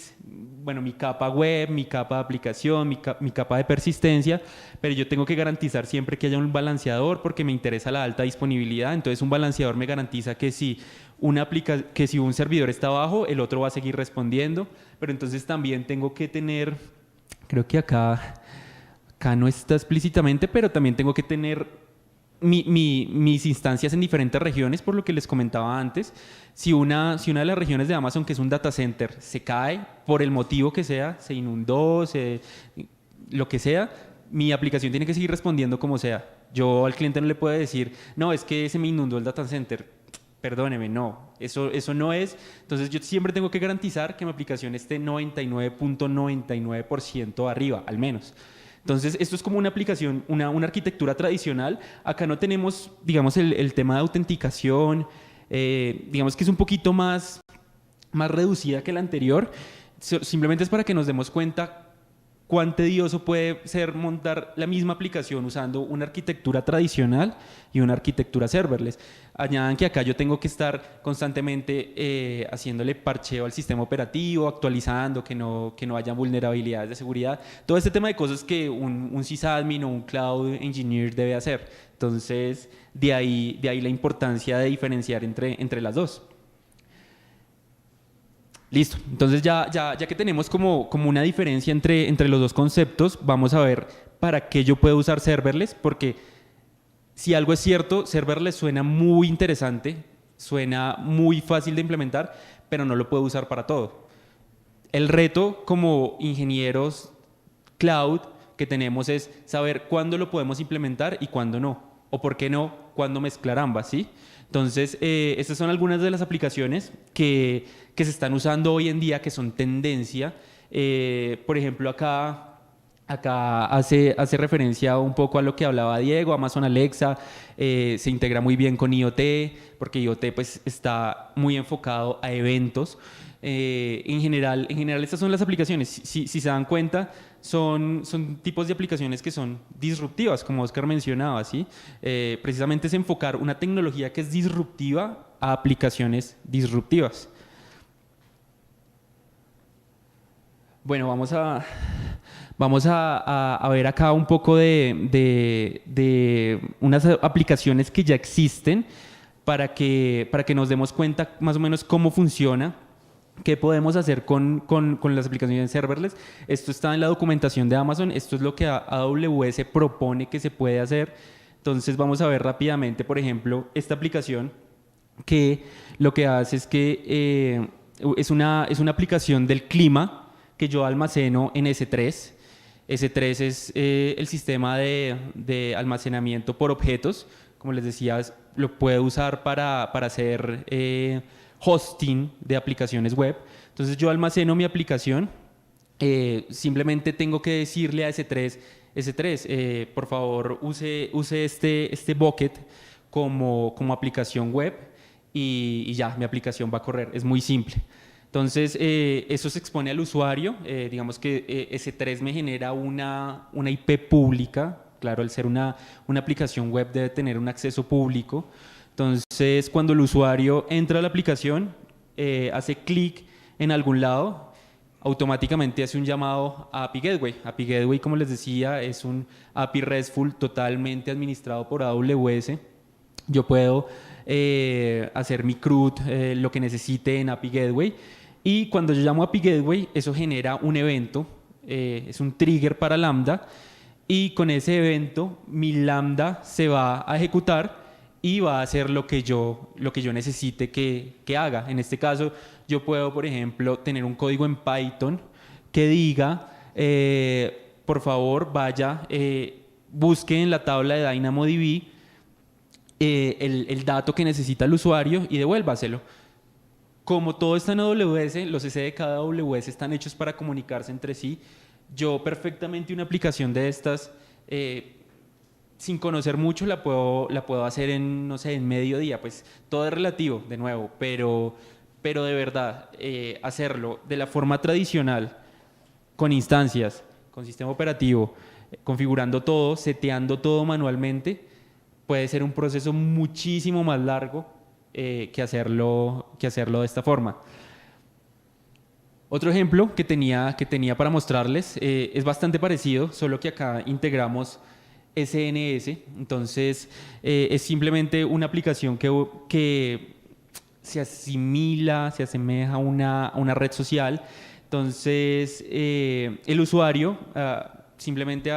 capa web, mi capa de aplicación, mi capa de persistencia, pero yo tengo que garantizar siempre que haya un balanceador porque me interesa la alta disponibilidad. Entonces, un balanceador me garantiza que si un servidor está abajo, el otro va a seguir respondiendo, pero entonces también tengo que tener, creo que acá no está explícitamente, pero también tengo que tener mis instancias en diferentes regiones, por lo que les comentaba antes. Si una de las regiones de Amazon, que es un data center, se cae por el motivo que sea, se inundó, lo que sea, mi aplicación tiene que seguir respondiendo como sea. Yo al cliente no le puedo decir, no, es que se me inundó el data center. perdóneme, no, eso no es. Entonces yo siempre tengo que garantizar que mi aplicación esté 99.99% arriba, al menos. Entonces, esto es como una aplicación, una arquitectura tradicional. Acá no tenemos, digamos, el tema de autenticación, digamos que es un poquito más reducida que la anterior. Simplemente es para que nos demos cuenta cuán tedioso puede ser montar la misma aplicación usando una arquitectura tradicional y una arquitectura serverless. Añadan que acá yo tengo que estar constantemente haciéndole parcheo al sistema operativo, actualizando, que no haya vulnerabilidades de seguridad. Todo este tema de cosas que un sysadmin o un cloud engineer debe hacer. Entonces, de ahí la importancia de diferenciar entre las dos. Listo, entonces ya que tenemos como una diferencia entre los dos conceptos, vamos a ver para qué yo puedo usar serverless, porque si algo es cierto, serverless suena muy interesante, suena muy fácil de implementar, pero no lo puedo usar para todo. El reto como ingenieros cloud que tenemos es saber cuándo lo podemos implementar y cuándo no, o por qué no, cuándo mezclar ambas, ¿sí? Entonces, estas son algunas de las aplicaciones que se están usando hoy en día, que son tendencia. Por ejemplo, acá hace referencia un poco a lo que hablaba Diego, Amazon Alexa, se integra muy bien con IoT, porque IoT pues, está muy enfocado a eventos. En general, estas son las aplicaciones. Si se dan cuenta, son tipos de aplicaciones que son disruptivas, como Oscar mencionaba, ¿sí? Precisamente es enfocar una tecnología que es disruptiva a aplicaciones disruptivas. Bueno, vamos a ver acá un poco de unas aplicaciones que ya existen para que nos demos cuenta más o menos cómo funciona. ¿Qué podemos hacer con las aplicaciones serverless? Esto está en la documentación de Amazon, esto es lo que AWS propone que se puede hacer. Entonces vamos a ver rápidamente, por ejemplo, esta aplicación que lo que hace es que es una aplicación del clima que yo almaceno en S3. S3 es el sistema de almacenamiento por objetos. Como les decía, lo puedo usar para hacer hosting de aplicaciones web. Entonces yo almaceno mi aplicación, simplemente tengo que decirle a S3, por favor use este bucket como aplicación web y ya, mi aplicación va a correr, es muy simple. Entonces eso se expone al usuario, digamos que S3 me genera una IP pública, claro, al ser una aplicación web debe tener un acceso público. Entonces, cuando el usuario entra a la aplicación, hace clic en algún lado, automáticamente hace un llamado a API Gateway. API Gateway, como les decía, es un API RESTful totalmente administrado por AWS. Yo puedo hacer mi CRUD, lo que necesite en API Gateway. Y cuando yo llamo a API Gateway, eso genera un evento, es un trigger para Lambda. Y con ese evento, mi Lambda se va a ejecutar y va a hacer lo que yo necesite que haga. En este caso, yo puedo, por ejemplo, tener un código en Python que diga, por favor, vaya, busque en la tabla de DynamoDB el dato que necesita el usuario y devuélvaselo. Como todo está en AWS, los SDK de AWS están hechos para comunicarse entre sí. Yo perfectamente una aplicación de estas sin conocer mucho la puedo hacer en, no sé, en medio día. Pues todo es relativo, de nuevo, pero de verdad, hacerlo de la forma tradicional, con instancias, con sistema operativo, configurando todo, seteando todo manualmente, puede ser un proceso muchísimo más largo que hacerlo de esta forma. Otro ejemplo que tenía para mostrarles es bastante parecido, solo que acá integramos SNS. Entonces es simplemente una aplicación que se asemeja a una red social. Entonces el usuario simplemente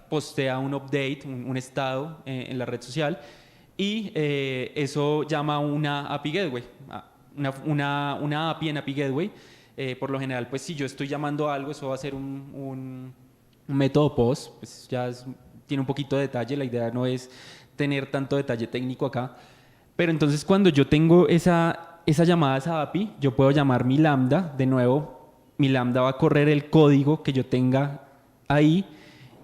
postea un update, un estado en la red social y eso llama a una API Gateway, una API en API Gateway. Por lo general, pues si yo estoy llamando a algo, eso va a ser un método POST, pues ya tiene un poquito de detalle, la idea no es tener tanto detalle técnico acá, Pero entonces cuando yo tengo esa llamada a esa API, yo puedo llamar mi Lambda, de nuevo, mi Lambda va a correr el código que yo tenga ahí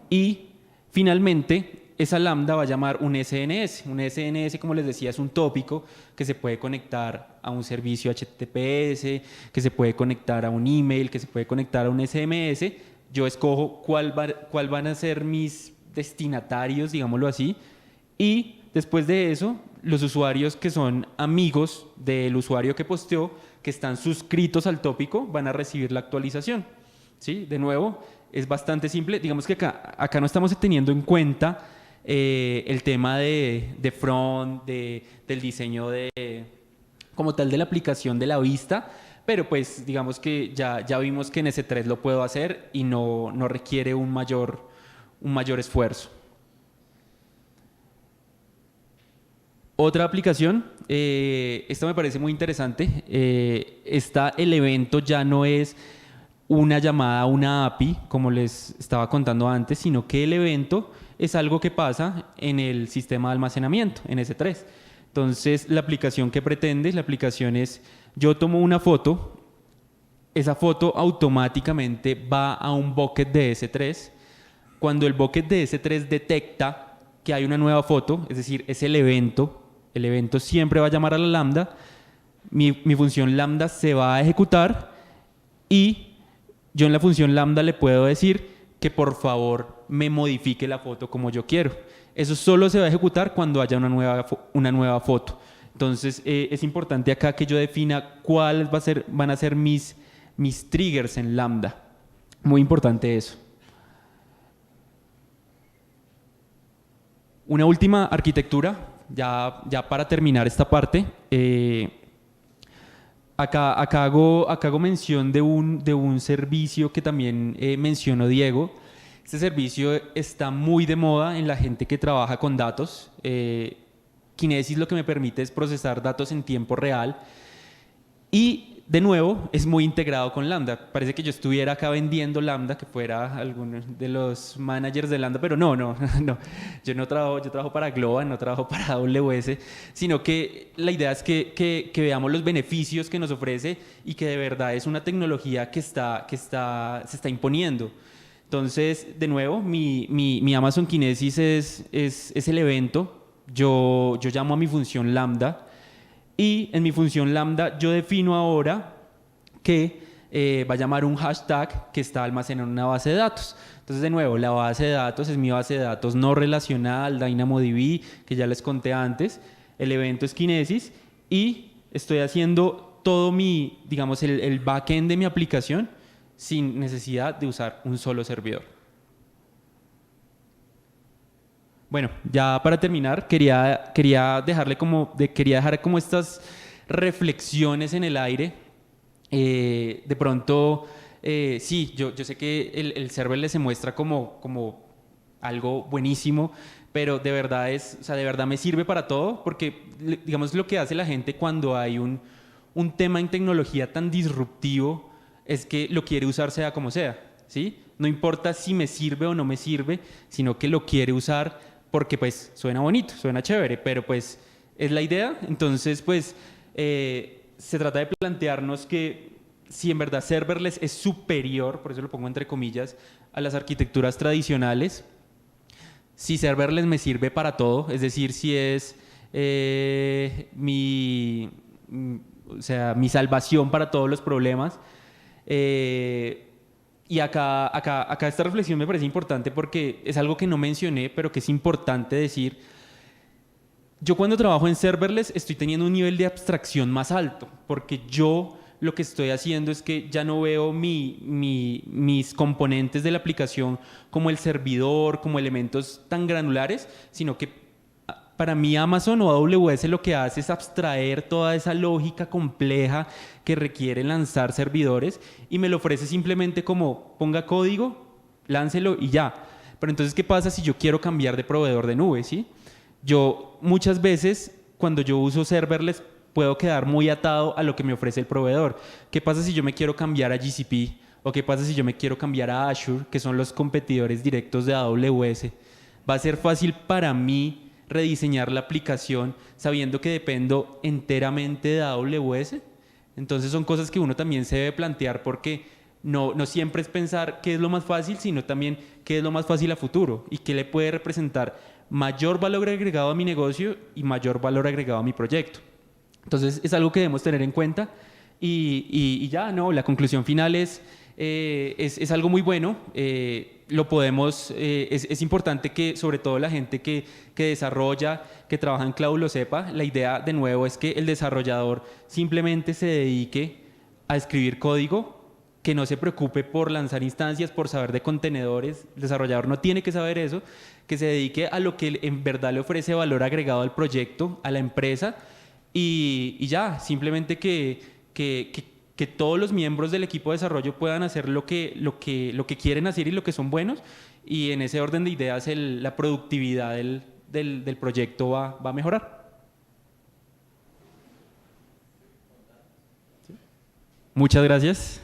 y finalmente esa Lambda va a llamar un SNS. Un SNS, como les decía, es un tópico que se puede conectar a un servicio HTTPS, que se puede conectar a un email, que se puede conectar a un SMS. Yo escojo cuál van a ser mis destinatarios, digámoslo así, y después de eso, los usuarios que son amigos del usuario que posteó, que están suscritos al tópico, van a recibir la actualización. ¿Sí? De nuevo, es bastante simple. Digamos que acá no estamos teniendo en cuenta el tema de front, del diseño como tal de la aplicación de la vista, pero pues digamos que ya vimos que en S3 lo puedo hacer y no requiere un mayor esfuerzo. Otra aplicación, esta me parece muy interesante. El evento ya no es una llamada a una API, como les estaba contando antes, sino que el evento es algo que pasa en el sistema de almacenamiento, en S3. Entonces, la aplicación que pretende, la aplicación es, yo tomo una foto, esa foto automáticamente va a un bucket de S3. Cuando el bucket de S3 detecta que hay una nueva foto, es decir, es el evento siempre va a llamar a la Lambda, mi función Lambda se va a ejecutar y yo en la función Lambda le puedo decir que por favor me modifique la foto como yo quiero. Eso solo se va a ejecutar cuando haya una nueva foto. Entonces es importante acá que yo defina cuáles van a ser mis triggers en Lambda. Muy importante eso. Una última arquitectura, ya para terminar esta parte. Acá hago mención de un servicio que también mencionó Diego. Este servicio está muy de moda en la gente que trabaja con datos. Kinesis lo que me permite es procesar datos en tiempo real y de nuevo es muy integrado con Lambda. Parece que yo estuviera acá vendiendo Lambda, que fuera alguno de los managers de Lambda, pero no. Yo trabajo para Globant, no trabajo para AWS, sino que la idea es que veamos los beneficios que nos ofrece y que de verdad es una tecnología que se está imponiendo. Entonces, de nuevo, mi Amazon Kinesis es el evento. Yo llamo a mi función Lambda y en mi función Lambda yo defino ahora que va a llamar un hashtag que está almacenado en una base de datos. Entonces, de nuevo, la base de datos es mi base de datos no relacional, DynamoDB, que ya les conté antes. El evento es Kinesis y estoy haciendo todo digamos, el backend de mi aplicación sin necesidad de usar un solo servidor. Bueno, ya para terminar, quería dejar como estas reflexiones en el aire. De pronto, sí, yo sé que el serverless se muestra como algo buenísimo, pero de verdad me sirve para todo, porque digamos lo que hace la gente cuando hay un tema en tecnología tan disruptivo es que lo quiere usar sea como sea, ¿sí? No importa si me sirve o no me sirve, sino que lo quiere usar porque pues suena bonito, suena chévere, pero pues es la idea. Entonces pues se trata de plantearnos que si en verdad serverless es superior, por eso lo pongo entre comillas, a las arquitecturas tradicionales, si serverless me sirve para todo, es decir, si es mi salvación para todos los problemas. Y acá esta reflexión me parece importante porque es algo que no mencioné, pero que es importante decir. Yo cuando trabajo en serverless estoy teniendo un nivel de abstracción más alto, porque yo lo que estoy haciendo es que ya no veo mis componentes de la aplicación como el servidor, como elementos tan granulares, sino que para mí Amazon o AWS lo que hace es abstraer toda esa lógica compleja que requiere lanzar servidores y me lo ofrece simplemente como ponga código, láncelo y ya. Pero entonces, ¿qué pasa si yo quiero cambiar de proveedor de nube? ¿Sí? Yo muchas veces cuando yo uso serverless puedo quedar muy atado a lo que me ofrece el proveedor. ¿Qué pasa si yo me quiero cambiar a GCP? ¿O qué pasa si yo me quiero cambiar a Azure, que son los competidores directos de AWS? Va a ser fácil para mí rediseñar la aplicación sabiendo que dependo enteramente de AWS? Entonces son cosas que uno también se debe plantear porque no siempre es pensar qué es lo más fácil, sino también qué es lo más fácil a futuro y qué le puede representar mayor valor agregado a mi negocio y mayor valor agregado a mi proyecto. Entonces es algo que debemos tener en cuenta y ya, no, la conclusión final es algo muy bueno. Lo podemos, es importante que sobre todo la gente que desarrolla, que trabaja en cloud lo sepa. La idea de nuevo es que el desarrollador simplemente se dedique a escribir código, que no se preocupe por lanzar instancias, por saber de contenedores. El desarrollador no tiene que saber eso, que se dedique a lo que en verdad le ofrece valor agregado al proyecto, a la empresa y ya, simplemente que todos los miembros del equipo de desarrollo puedan hacer lo que quieren hacer y lo que son buenos, y en ese orden de ideas la productividad del proyecto va a mejorar. Muchas gracias.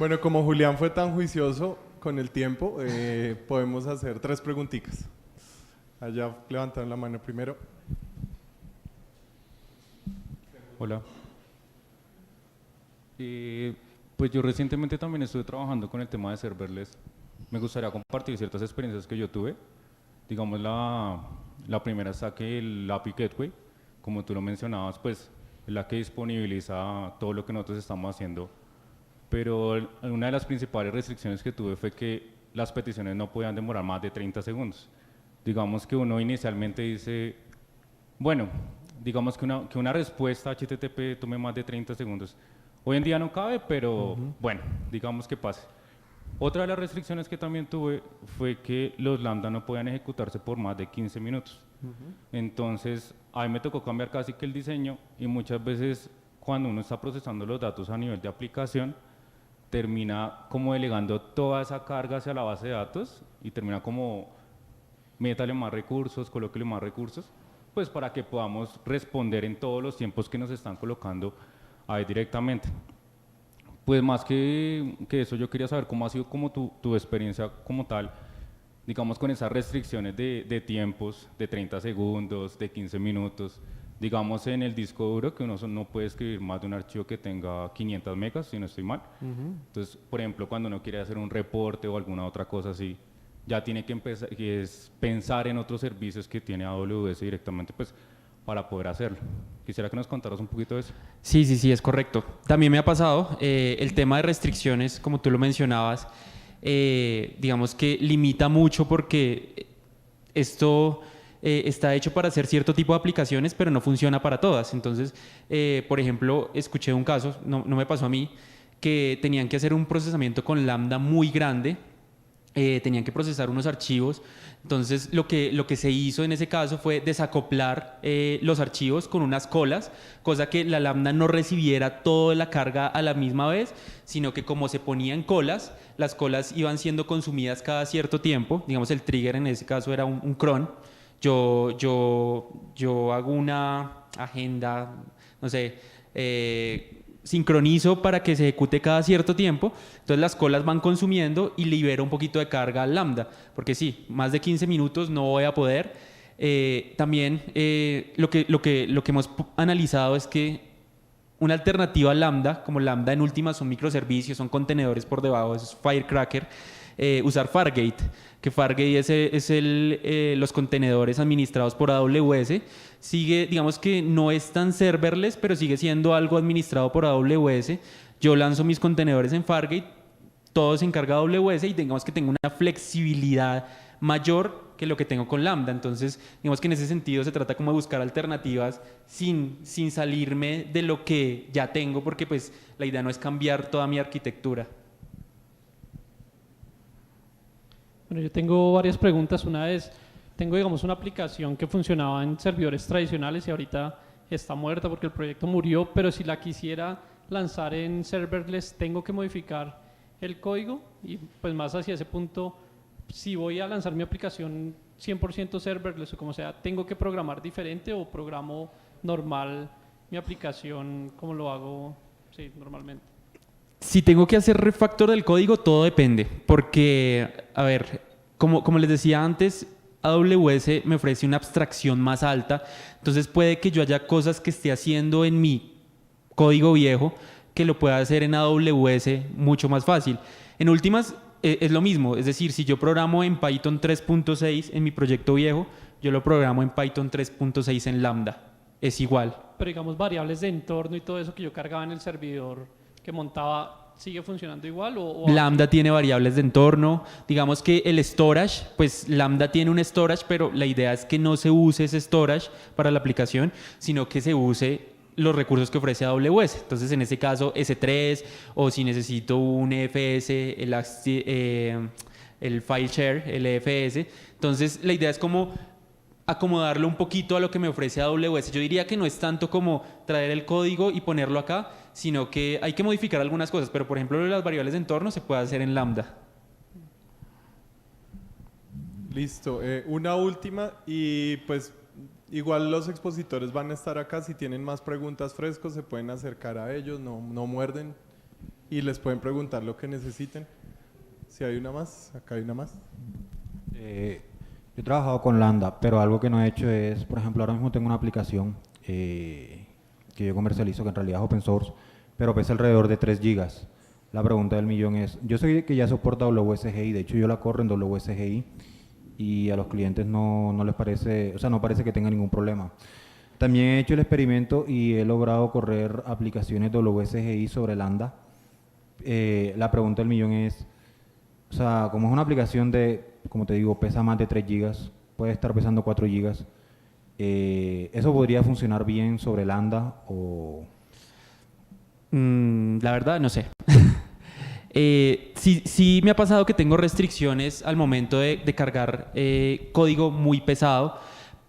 Bueno, como Julián fue tan juicioso con el tiempo, podemos hacer 3 preguntitas. Allá levantaron la mano primero. Hola. Pues yo recientemente también estuve trabajando con el tema de serverless. Me gustaría compartir ciertas experiencias que yo tuve. Digamos, la primera está que el API Gateway, como tú lo mencionabas, pues es la que disponibiliza todo lo que nosotros estamos haciendo. Pero una de las principales restricciones que tuve fue que las peticiones no podían demorar más de 30 segundos. Digamos que uno inicialmente dice, bueno, digamos que una respuesta HTTP tome más de 30 segundos. Hoy en día no cabe, pero bueno, digamos que pase. Otra de las restricciones que también tuve fue que los lambda no podían ejecutarse por más de 15 minutos. Entonces, a mí me tocó cambiar casi que el diseño, y muchas veces cuando uno está procesando los datos a nivel de aplicación, termina como delegando toda esa carga hacia la base de datos y termina como métale más recursos, colóquele más recursos, pues para que podamos responder en todos los tiempos que nos están colocando ahí directamente. Pues más que eso, yo quería saber cómo ha sido como tu experiencia como tal, digamos con esas restricciones de tiempos, de 30 segundos, de 15 minutos, digamos en el disco duro, que uno no puede escribir más de un archivo que tenga 500 megas, si no estoy mal. Entonces, por ejemplo, cuando uno quiere hacer un reporte o alguna otra cosa así, ya tiene que empezar, que es pensar en otros servicios que tiene AWS directamente, pues, para poder hacerlo. Quisiera que nos contaras un poquito de eso. Sí, es correcto. También me ha pasado el tema de restricciones, como tú lo mencionabas, digamos que limita mucho porque esto está hecho para hacer cierto tipo de aplicaciones, pero no funciona para todas. Entonces, por ejemplo, escuché un caso, no me pasó a mí, que tenían que hacer un procesamiento con Lambda muy grande, tenían que procesar unos archivos. Entonces lo que se hizo en ese caso fue desacoplar los archivos con unas colas, cosa que la Lambda no recibiera toda la carga a la misma vez, sino que como se ponían colas, las colas iban siendo consumidas cada cierto tiempo. Digamos, el trigger en ese caso era un cron. Yo hago una agenda, no sé, sincronizo para que se ejecute cada cierto tiempo, entonces las colas van consumiendo y libero un poquito de carga al Lambda, porque sí, más de 15 minutos no voy a poder. También lo que hemos analizado es que una alternativa a Lambda, como Lambda en últimas son microservicios, son contenedores por debajo, eso es Firecracker, usar Fargate, que Fargate es los contenedores administrados por AWS. Sigue, digamos que no es tan serverless, pero sigue siendo algo administrado por AWS. Yo lanzo mis contenedores en Fargate, todo se encarga de AWS y digamos que tengo una flexibilidad mayor que lo que tengo con Lambda. Entonces, digamos que en ese sentido se trata como de buscar alternativas sin salirme de lo que ya tengo, porque pues la idea no es cambiar toda mi arquitectura. Bueno, yo tengo varias preguntas. Una es, tengo digamos una aplicación que funcionaba en servidores tradicionales y ahorita está muerta porque el proyecto murió, pero si la quisiera lanzar en serverless, tengo que modificar el código y pues más hacia ese punto, si voy a lanzar mi aplicación 100% serverless o como sea, ¿tengo que programar diferente o programo normal mi aplicación como lo hago normalmente? Si tengo que hacer refactor del código, todo depende, porque, a ver, como les decía antes, AWS me ofrece una abstracción más alta, entonces puede que yo haya cosas que esté haciendo en mi código viejo que lo pueda hacer en AWS mucho más fácil. En últimas, es lo mismo, es decir, si yo programo en Python 3.6 en mi proyecto viejo, yo lo programo en Python 3.6 en Lambda, es igual. Pero digamos, variables de entorno y todo eso que yo cargaba en el servidor que montaba, ¿sigue funcionando igual? Lambda tiene variables de entorno. Digamos que el storage, pues Lambda tiene un storage, pero la idea es que no se use ese storage para la aplicación, sino que se use los recursos que ofrece AWS. Entonces, en ese caso, S3, o si necesito un EFS, el file share, el EFS. Entonces, la idea es como acomodarlo un poquito a lo que me ofrece AWS. Yo diría que no es tanto como traer el código y ponerlo acá, sino que hay que modificar algunas cosas, pero por ejemplo las variables de entorno se puede hacer en Lambda. Listo, una última y pues igual los expositores van a estar acá, si tienen más preguntas frescos se pueden acercar a ellos, no muerden y les pueden preguntar lo que necesiten. Si hay una más, acá hay una más. Yo he trabajado con Lambda, pero algo que no he hecho es, por ejemplo, ahora mismo tengo una aplicación que yo comercializo, que en realidad es open source, pero pesa alrededor de 3 gigas. La pregunta del millón es, yo sé que ya soporta WSGI, de hecho yo la corro en WSGI y a los clientes no les parece, o sea, no parece que tenga ningún problema. También he hecho el experimento y he logrado correr aplicaciones WSGI sobre Lambda. La pregunta del millón es, o sea, como es una aplicación como te digo, pesa más de 3 gigas, puede estar pesando 4 gigas, ¿eso podría funcionar bien sobre Lambda o...? La verdad, no sé. Sí me ha pasado que tengo restricciones al momento de cargar código muy pesado.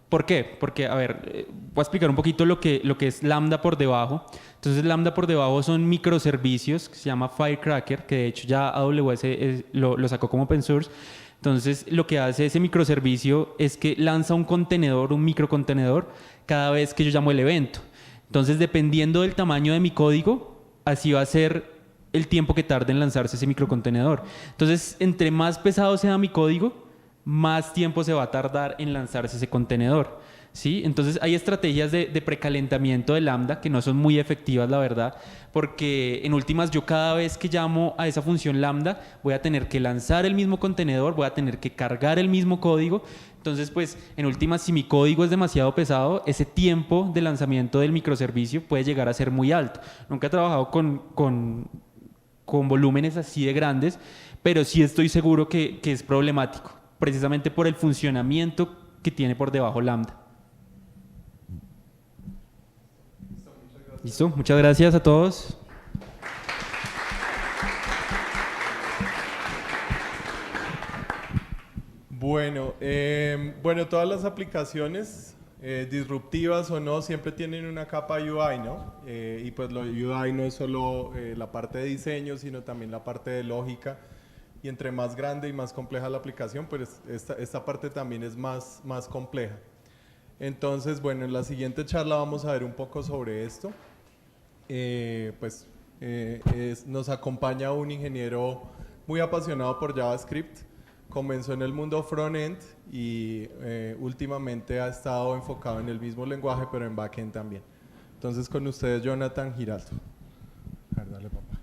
¿Por qué? Porque, a ver, voy a explicar un poquito lo que es Lambda por debajo. Entonces, Lambda por debajo son microservicios que se llama Firecracker, que de hecho ya AWS lo sacó como open source. Entonces, lo que hace ese microservicio es que lanza un contenedor, un microcontenedor, cada vez que yo llamo el evento. Entonces, dependiendo del tamaño de mi código, así va a ser el tiempo que tarde en lanzarse ese microcontenedor. Entonces, entre más pesado sea mi código, más tiempo se va a tardar en lanzarse ese contenedor, ¿sí? Entonces hay estrategias de precalentamiento de Lambda que no son muy efectivas, la verdad, porque en últimas yo cada vez que llamo a esa función Lambda voy a tener que lanzar el mismo contenedor, voy a tener que cargar el mismo código. Entonces, pues, en últimas, si mi código es demasiado pesado, ese tiempo de lanzamiento del microservicio puede llegar a ser muy alto. Nunca he trabajado con volúmenes así de grandes, pero sí estoy seguro que es problemático, precisamente por el funcionamiento que tiene por debajo Lambda. ¿Listo? Muchas gracias a todos. Bueno, todas las aplicaciones, disruptivas o no, siempre tienen una capa UI, ¿no? Y pues lo UI no es solo la parte de diseño, sino también la parte de lógica. Y entre más grande y más compleja la aplicación, pues esta parte también es más compleja. Entonces, bueno, en la siguiente charla vamos a ver un poco sobre esto. Nos acompaña un ingeniero muy apasionado por JavaScript. Comenzó en el mundo front-end y últimamente ha estado enfocado en el mismo lenguaje, pero en back-end también. Entonces, con ustedes, Jonathan Giraldo. A ver, dale, papá.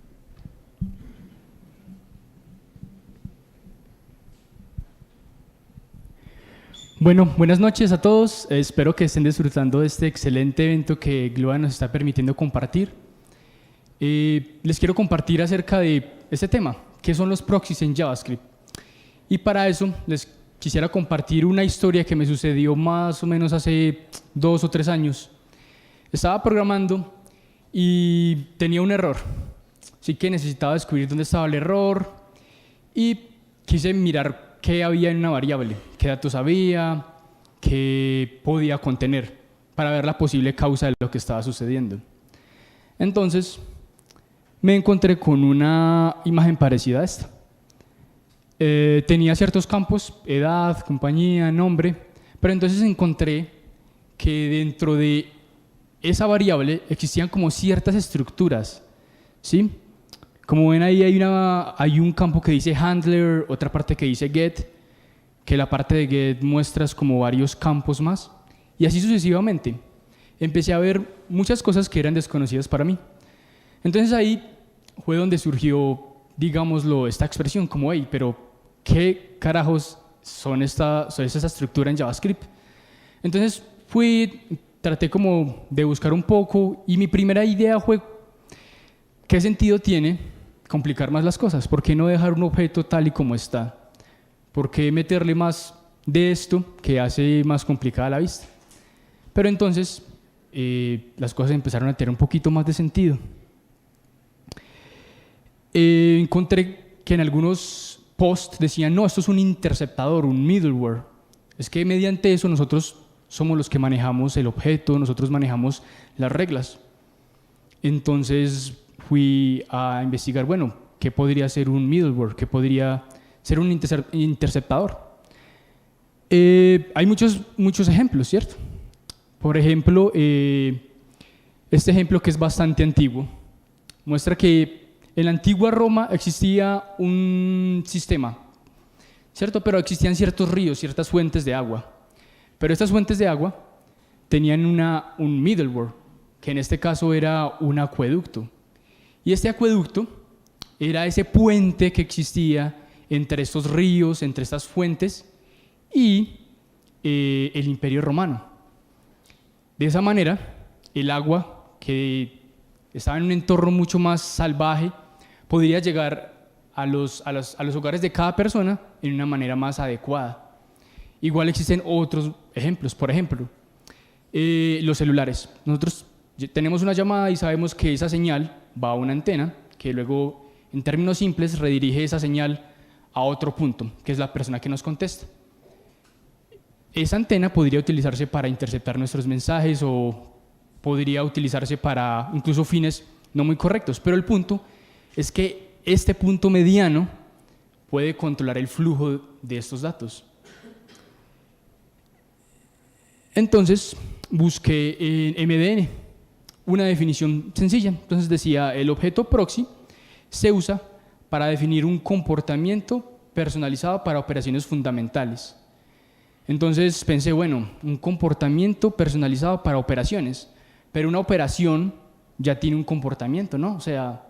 Bueno, buenas noches a todos. Espero que estén disfrutando de este excelente evento que Global nos está permitiendo compartir. Les quiero compartir acerca de este tema, ¿qué son los proxies en JavaScript? Y para eso les quisiera compartir una historia que me sucedió más o menos hace 2 o 3 años. Estaba programando y tenía un error, así que necesitaba descubrir dónde estaba el error y quise mirar qué había en una variable, qué datos había, qué podía contener, para ver la posible causa de lo que estaba sucediendo. Entonces, me encontré con una imagen parecida a esta. Tenía ciertos campos, edad, compañía, nombre, pero entonces encontré que dentro de esa variable existían como ciertas estructuras, ¿sí? Como ven ahí hay un campo que dice handler, otra parte que dice get, que la parte de get muestras como varios campos más, y así sucesivamente. Empecé a ver muchas cosas que eran desconocidas para mí. Entonces ahí fue donde surgió, digámoslo, esta expresión como, hey, pero ¿qué carajos son esa estructura en JavaScript? Entonces traté como de buscar un poco, y mi primera idea fue, ¿qué sentido tiene complicar más las cosas? ¿Por qué no dejar un objeto tal y como está? ¿Por qué meterle más de esto que hace más complicada la vista? Pero entonces las cosas empezaron a tener un poquito más de sentido. Encontré que en algunos posts decían, no, esto es un interceptador, un middleware. Es que mediante eso nosotros somos los que manejamos el objeto, nosotros manejamos las reglas. Entonces fui a investigar, bueno, ¿qué podría ser un middleware? ¿Qué podría ser un interceptador? Hay muchos ejemplos, ¿cierto? Por ejemplo, este ejemplo que es bastante antiguo, muestra que en la antigua Roma existía un sistema, ¿cierto? Pero existían ciertos ríos, ciertas fuentes de agua. Pero estas fuentes de agua tenían un middleware, que en este caso era un acueducto. Y este acueducto era ese puente que existía entre estos ríos, entre estas fuentes y el Imperio Romano. De esa manera, el agua, que estaba en un entorno mucho más salvaje, podría llegar a los hogares de cada persona en una manera más adecuada. Igual existen otros ejemplos, por ejemplo, los celulares. Nosotros tenemos una llamada y sabemos que esa señal va a una antena, que luego, en términos simples, redirige esa señal a otro punto, que es la persona que nos contesta. Esa antena podría utilizarse para interceptar nuestros mensajes o podría utilizarse para incluso fines no muy correctos, pero el punto es que este punto mediano puede controlar el flujo de estos datos. Entonces busqué en MDN una definición sencilla. Entonces decía, el objeto proxy se usa para definir un comportamiento personalizado para operaciones fundamentales. Entonces pensé, bueno, un comportamiento personalizado para operaciones, pero una operación ya tiene un comportamiento, ¿no? O sea,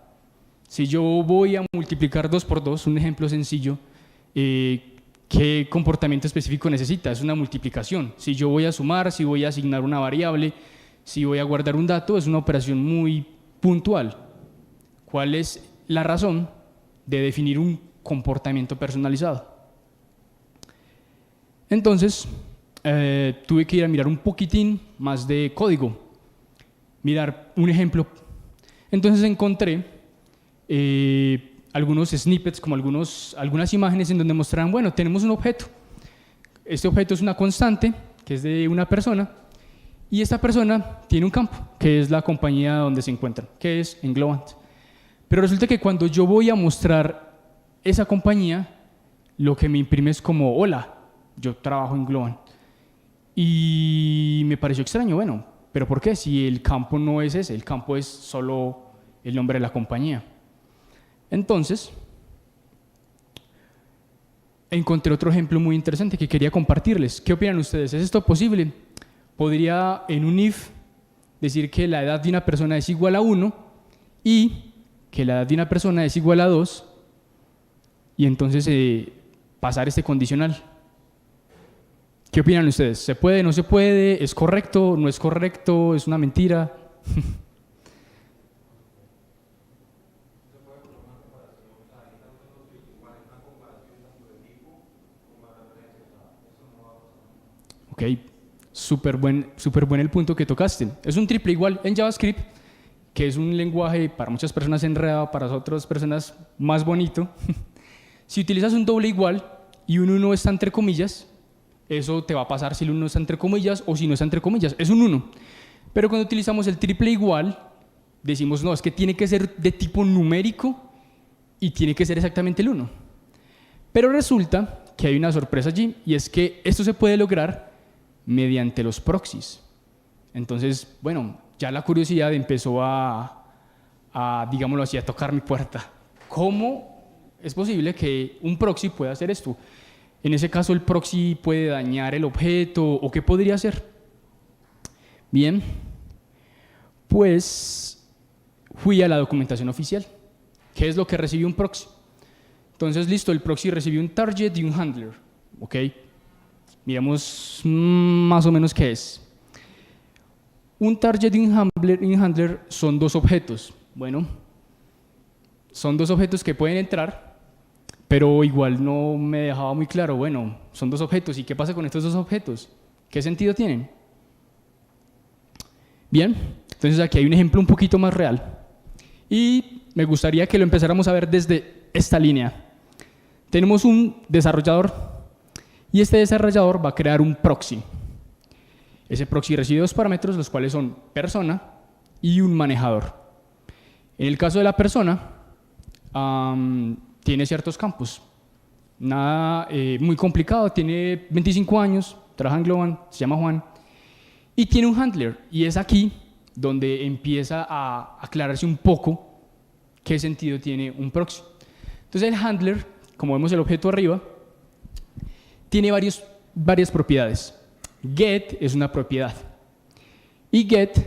si yo voy a multiplicar 2 por 2, un ejemplo sencillo, ¿qué comportamiento específico necesita? Es una multiplicación. Si yo voy a sumar, si voy a asignar una variable, si voy a guardar un dato, es una operación muy puntual. ¿Cuál es la razón de definir un comportamiento personalizado? Entonces, tuve que ir a mirar un poquitín más de código, mirar un ejemplo. Entonces encontré algunos snippets, como algunas imágenes en donde mostraban, bueno, tenemos un objeto. Este objeto es una constante, que es de una persona, y esta persona tiene un campo, que es la compañía donde se encuentra, que es Englobant. Pero resulta que cuando yo voy a mostrar esa compañía, lo que me imprime es como, hola, yo trabajo en Globant. Y me pareció extraño, bueno, ¿pero por qué? Si el campo no es ese, el campo es solo el nombre de la compañía. Entonces, encontré otro ejemplo muy interesante que quería compartirles. ¿Qué opinan ustedes? ¿Es esto posible? Podría en un if decir que la edad de una persona es igual a 1 y que la edad de una persona es igual a 2 y entonces pasar este condicional. ¿Qué opinan ustedes? ¿Se puede, no se puede? ¿Es correcto, no es correcto? ¿Es una mentira? Ok, súper buen el punto que tocaste. Es un triple igual en JavaScript, que es un lenguaje para muchas personas enredado, para otras personas más bonito. Si utilizas un doble igual y un 1 está entre comillas, eso te va a pasar si el 1 está entre comillas o si no está entre comillas, es un 1. Pero cuando utilizamos el triple igual, decimos, no, es que tiene que ser de tipo numérico y tiene que ser exactamente el 1. Pero resulta que hay una sorpresa allí, y es que esto se puede lograr mediante los proxies. Entonces, bueno, ya la curiosidad empezó digámoslo así, a tocar mi puerta. ¿cómo es posible que un proxy pueda hacer esto? En ese caso, ¿el proxy puede dañar el objeto o qué podría hacer? Bien, pues fui a la documentación oficial. ¿Qué es lo que recibió un proxy? Entonces, listo, el proxy recibió un target y un handler. ¿Ok? Miramos más o menos qué es. Un target y un handler son dos objetos. Bueno, son dos objetos que pueden entrar, pero igual no me dejaba muy claro. Bueno, son dos objetos. ¿Y qué pasa con estos dos objetos? ¿Qué sentido tienen? Bien, entonces aquí hay un ejemplo un poquito más real. Y me gustaría que lo empezáramos a ver desde esta línea. Tenemos un desarrollador y este desarrollador va a crear un proxy. Ese proxy recibe dos parámetros, los cuales son persona y un manejador. En el caso de la persona, tiene ciertos campos. Nada muy complicado, tiene 25 años, trabaja en Globan, se llama Juan, y tiene un handler. Y es aquí donde empieza a aclararse un poco qué sentido tiene un proxy. Entonces el handler, como vemos el objeto arriba, tiene varias propiedades. Get es una propiedad y get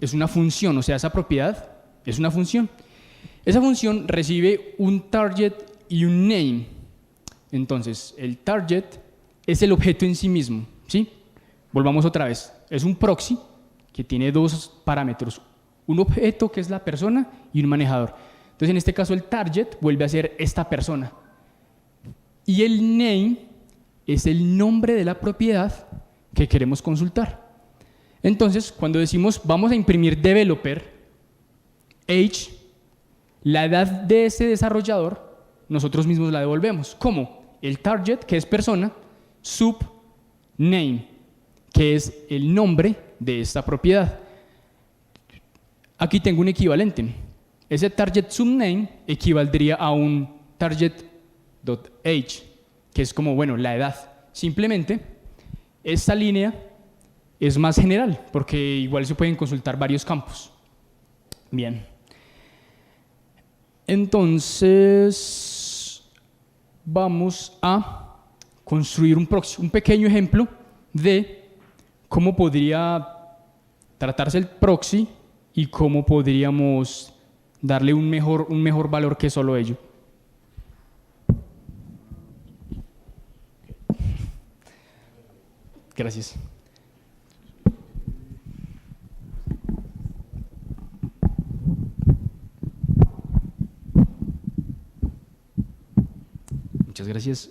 es una función, o sea, esa propiedad es una función. Esa función recibe un target y un name. Entonces, el target es el objeto en sí mismo, ¿sí? Volvamos otra vez. Es un proxy que tiene dos parámetros, un objeto que es la persona y un manejador. Entonces, en este caso, el target vuelve a ser esta persona. Y el name es el nombre de la propiedad que queremos consultar. Entonces, cuando decimos vamos a imprimir developer, age, la edad de ese desarrollador, nosotros mismos la devolvemos. ¿Cómo? El target, que es persona, sub name, que es el nombre de esta propiedad. Aquí tengo un equivalente. Ese target subname equivaldría a un target.age, que es como, bueno, la edad. Simplemente, esta línea es más general, porque igual se pueden consultar varios campos. Bien. Entonces, vamos a construir un proxy, un pequeño ejemplo de cómo podría tratarse el proxy y cómo podríamos darle un mejor valor que solo ello. Gracias. Muchas gracias.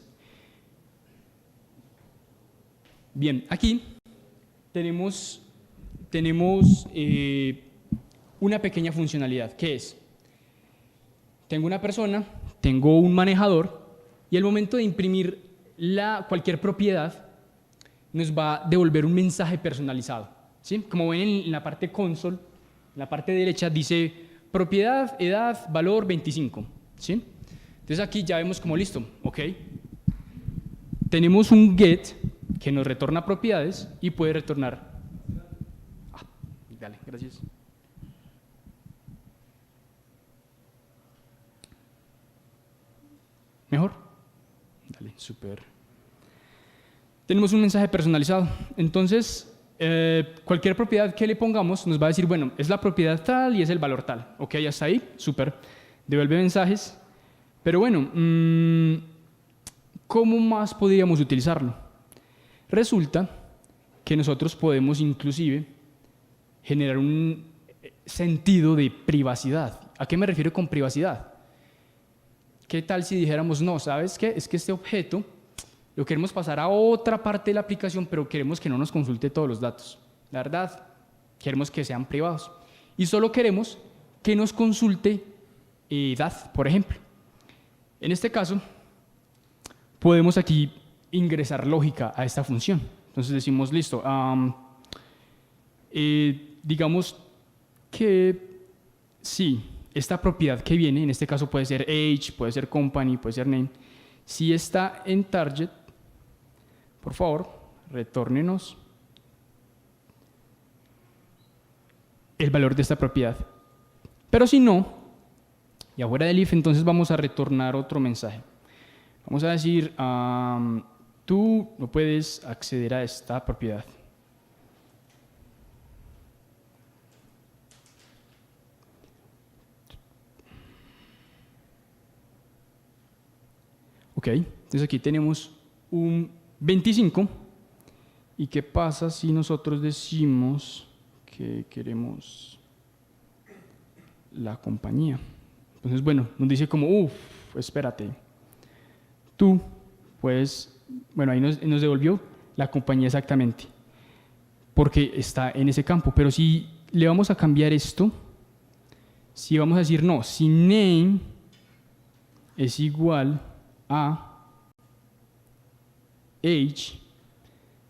Bien, aquí tenemos una pequeña funcionalidad, que es, tengo una persona, tengo un manejador, y al momento de imprimir cualquier propiedad, nos va a devolver un mensaje personalizado, ¿sí? Como ven en la parte console, en la parte derecha dice propiedad, edad, valor 25, ¿sí? Entonces aquí ya vemos como listo, ok. Tenemos un get que nos retorna propiedades y puede retornar. Dale, gracias. ¿Mejor? Dale, súper. Tenemos un mensaje personalizado. Entonces, cualquier propiedad que le pongamos nos va a decir, bueno, es la propiedad tal y es el valor tal. Ok, ya está ahí, súper. Devuelve mensajes. Pero bueno, ¿cómo más podríamos utilizarlo? Resulta que nosotros podemos inclusive generar un sentido de privacidad. ¿A qué me refiero con privacidad? ¿Qué tal si dijéramos, no, ¿sabes qué? Es que este objeto lo queremos pasar a otra parte de la aplicación, pero queremos que no nos consulte todos los datos. La verdad, queremos que sean privados. Y solo queremos que nos consulte edad, por ejemplo. En este caso, podemos aquí ingresar lógica a esta función. Entonces decimos, listo, digamos que sí, esta propiedad que viene, en este caso puede ser age, puede ser company, puede ser name, si está en target, por favor, retórnenos el valor de esta propiedad. Pero si no, y afuera del if, entonces vamos a retornar otro mensaje. Vamos a decir, tú no puedes acceder a esta propiedad. Ok, entonces aquí tenemos un 25. ¿Y qué pasa si nosotros decimos que queremos la compañía? Entonces, bueno, nos dice como, espérate. Tú, pues, bueno, ahí nos devolvió la compañía exactamente, porque está en ese campo. Pero si le vamos a cambiar esto, si vamos a decir, no, si name es igual a age,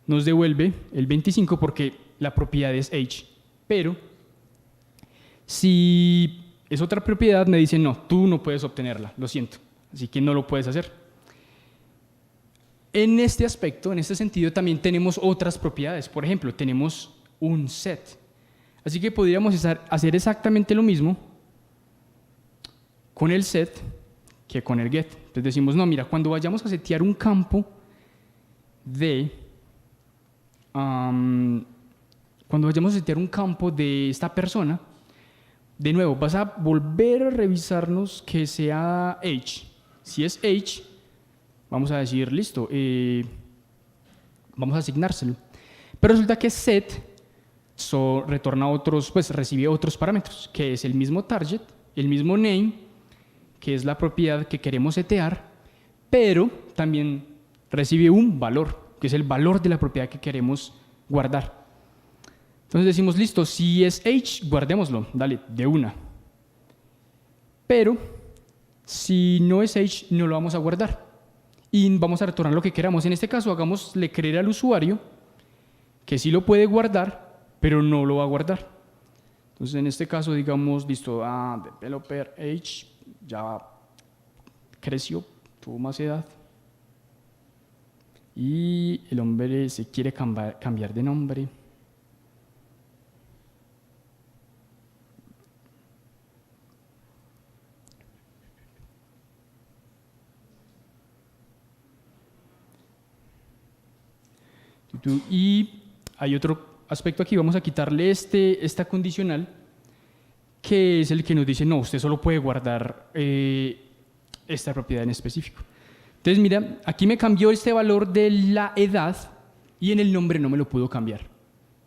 nos devuelve el 25 porque la propiedad es age. Pero si es otra propiedad, me dice, no, tú no puedes obtenerla, lo siento, así que no lo puedes hacer. En este aspecto, en este sentido, también tenemos otras propiedades. Por ejemplo, tenemos un set. Así que podríamos hacer exactamente lo mismo con el set que con el get. Entonces decimos, no, mira, cuando vayamos a setear un campo de esta persona, de nuevo vas a volver a revisarnos que sea age. Si es age, vamos a decir, listo, vamos a asignárselo. Pero resulta que set retorna otros, pues recibe otros parámetros, que es el mismo target, el mismo name, que es la propiedad que queremos setear, pero también recibe un valor, que es el valor de la propiedad que queremos guardar. Entonces decimos, listo, si es age, guardémoslo, dale, de una. Pero si no es age, no lo vamos a guardar. Y vamos a retornar lo que queramos. En este caso, hagámosle creer al usuario que sí lo puede guardar, pero no lo va a guardar. Entonces, en este caso, digamos, listo, developer age, ya creció, tuvo más edad. Y el hombre se quiere cambiar de nombre. Y hay otro aspecto aquí, vamos a quitarle esta condicional, que es el que nos dice, no, usted solo puede guardar esta propiedad en específico. Entonces, mira, aquí me cambió este valor de la edad y en el nombre no me lo pudo cambiar.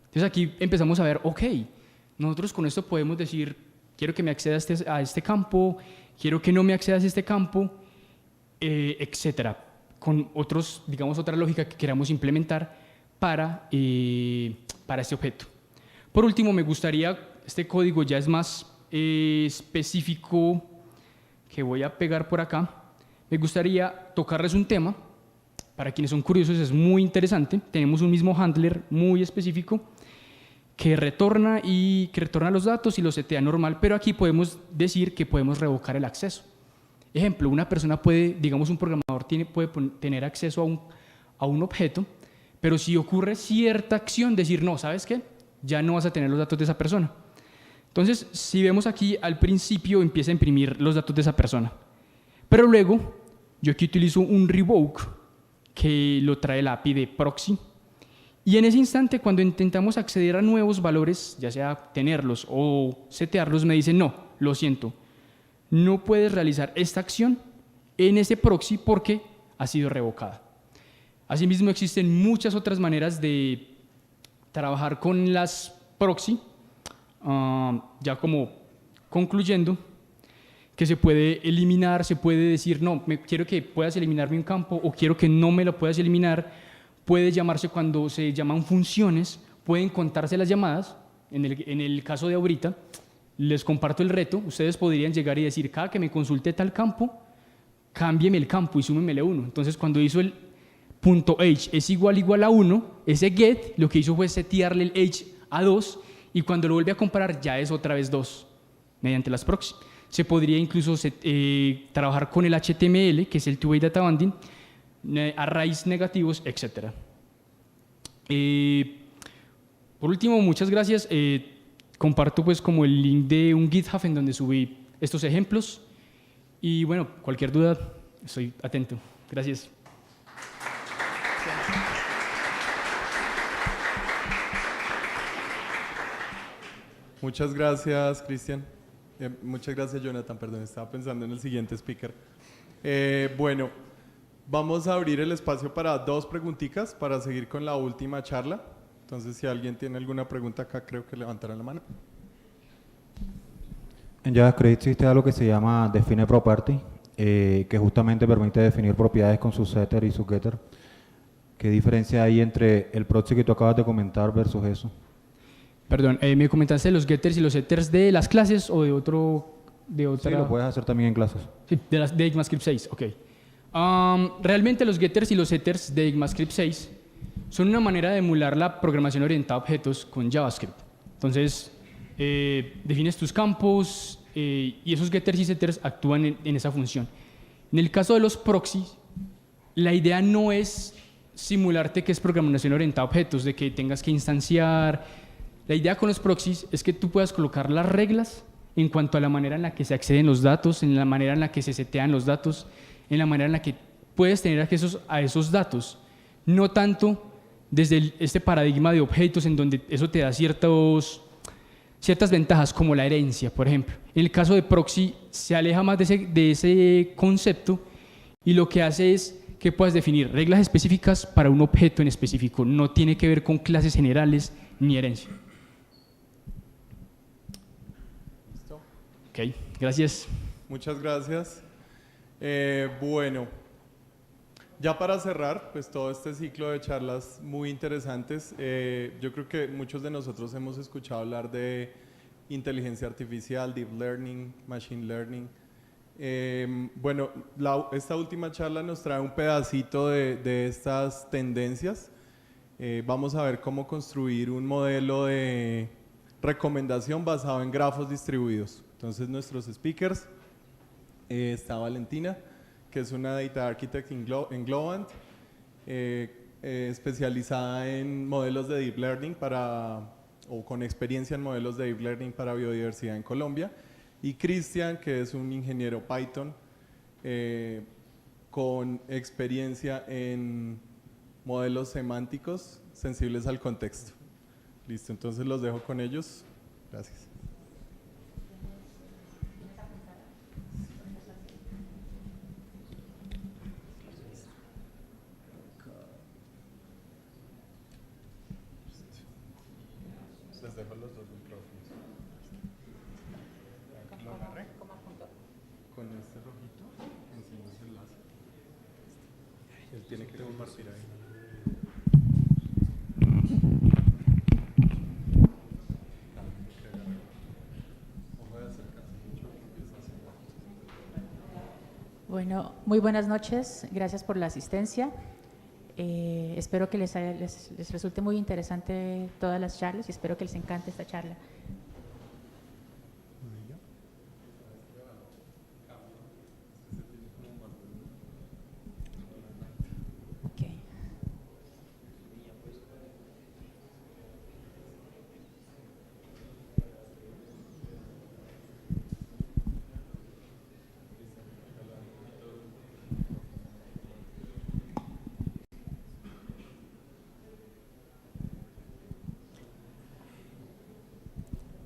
Entonces aquí empezamos a ver, ok, nosotros con esto podemos decir, quiero que me accedas a este campo, quiero que no me accedas a este campo, etcétera, con otra lógica que queramos implementar para este objeto. Por último, me gustaría, este código ya es más específico, que voy a pegar por acá. Me gustaría tocarles un tema, para quienes son curiosos es muy interesante. Tenemos un mismo handler muy específico que retorna los datos y los setea normal, pero aquí podemos decir que podemos revocar el acceso. Ejemplo, una persona puede, digamos un programador puede tener acceso a un objeto, pero si ocurre cierta acción, decir, no, ¿sabes qué? Ya no vas a tener los datos de esa persona. Entonces, si vemos aquí, al principio empieza a imprimir los datos de esa persona, pero luego yo aquí utilizo un revoke que lo trae la API de proxy, y en ese instante, cuando intentamos acceder a nuevos valores, ya sea tenerlos o setearlos, me dice, no, lo siento, no puedes realizar esta acción en ese proxy porque ha sido revocada. Asimismo, existen muchas otras maneras de trabajar con las proxy, ya como concluyendo, que se puede eliminar, se puede decir, no, quiero que puedas eliminarme un campo o quiero que no me lo puedas eliminar. Puede llamarse cuando se llaman funciones, pueden contarse las llamadas. En el caso de ahorita, les comparto el reto, ustedes podrían llegar y decir, cada que me consulte tal campo, cámbieme el campo y súmemele 1. Entonces, cuando hizo el .age es igual a 1, ese get lo que hizo fue setearle el age a 2 y cuando lo vuelve a comparar ya es otra vez 2 mediante las proxy. Se podría incluso trabajar con el HTML, que es el Two-Way Data Binding, arrays negativos, etc. Por último, muchas gracias. Comparto pues como el link de un GitHub en donde subí estos ejemplos Y bueno, cualquier duda, estoy atento. Gracias. Muchas gracias, Cristian. Muchas gracias, Jonathan. Perdón, estaba pensando en el siguiente speaker. Bueno, vamos a abrir el espacio para 2 preguntitas para seguir con la última charla. Entonces, si alguien tiene alguna pregunta acá, creo que levantarán la mano. En JavaScript existe algo que se llama Define Property, que justamente permite definir propiedades con su setter y su getter. ¿Qué diferencia hay entre el proxy que tú acabas de comentar versus eso? Perdón, ¿me comentaste los getters y los setters de las clases o de otra? Sí, lo puedes hacer también en clases. Sí, de ECMAScript 6, ok. Realmente los getters y los setters de ECMAScript 6 son una manera de emular la programación orientada a objetos con JavaScript. Entonces, defines tus campos y esos getters y setters actúan en esa función. En el caso de los proxies, la idea no es simularte que es programación orientada a objetos, de que tengas que instanciar. La idea con los proxies es que tú puedas colocar las reglas en cuanto a la manera en la que se acceden los datos, en la manera en la que se setean los datos, en la manera en la que puedes tener acceso a esos datos. No tanto desde este paradigma de objetos en donde eso te da ciertas ventajas, como la herencia, por ejemplo. En el caso de proxy se aleja más de ese concepto y lo que hace es que puedas definir reglas específicas para un objeto en específico. No tiene que ver con clases generales ni herencia. Ok, gracias. Muchas gracias. Bueno, ya para cerrar, pues todo este ciclo de charlas muy interesantes, yo creo que muchos de nosotros hemos escuchado hablar de inteligencia artificial, deep learning, machine learning. Bueno, esta última charla nos trae un pedacito de estas tendencias. Vamos a ver cómo construir un modelo de recomendación basado en grafos distribuidos. Entonces, nuestros speakers, está Valentina, que es una Data Architect en Globant, especializada en modelos de Deep Learning o con experiencia en modelos de Deep Learning para biodiversidad en Colombia, y Cristian, que es un ingeniero Python con experiencia en modelos semánticos sensibles al contexto. Listo, entonces los dejo con ellos. Gracias. Les dejo los 2 micrófonos. ¿Lo agarré? Con este rojito encima es el láser. Él tiene que compartir ahí. Bueno, muy buenas noches, gracias por la asistencia. Espero que les resulte muy interesante todas las charlas y espero que les encante esta charla. Okay.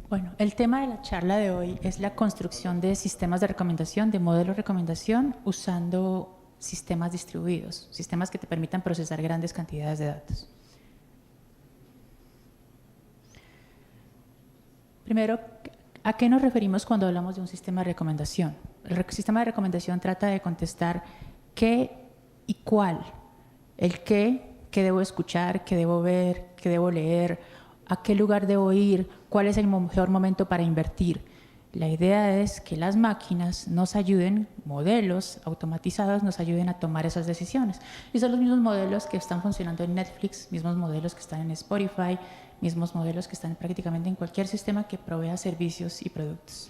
Bueno, el tema de la charla de hoy es la construcción de sistemas de recomendación, de modelos de recomendación, usando sistemas distribuidos, sistemas que te permitan procesar grandes cantidades de datos. Primero, ¿a qué nos referimos cuando hablamos de un sistema de recomendación? El sistema de recomendación trata de contestar qué y cuál, el qué debo escuchar, qué debo ver, qué debo leer, a qué lugar debo ir, cuál es el mejor momento para invertir. La idea es que las máquinas nos ayuden, modelos automatizados nos ayuden a tomar esas decisiones. Y son los mismos modelos que están funcionando en Netflix, mismos modelos que están en Spotify, mismos modelos que están prácticamente en cualquier sistema que provea servicios y productos.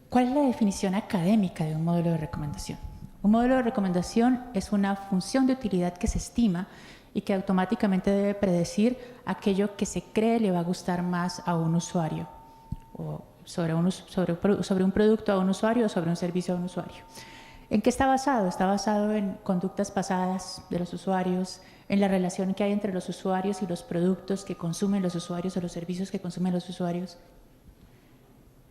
¿Cuál es la definición académica de un modelo de recomendación? Un modelo de recomendación es una función de utilidad que se estima y que automáticamente debe predecir aquello que se cree le va a gustar más a un usuario o sobre un producto a un usuario o sobre un servicio a un usuario. ¿En qué está basado? Está basado en conductas pasadas de los usuarios, en la relación que hay entre los usuarios y los productos que consumen los usuarios o los servicios que consumen los usuarios,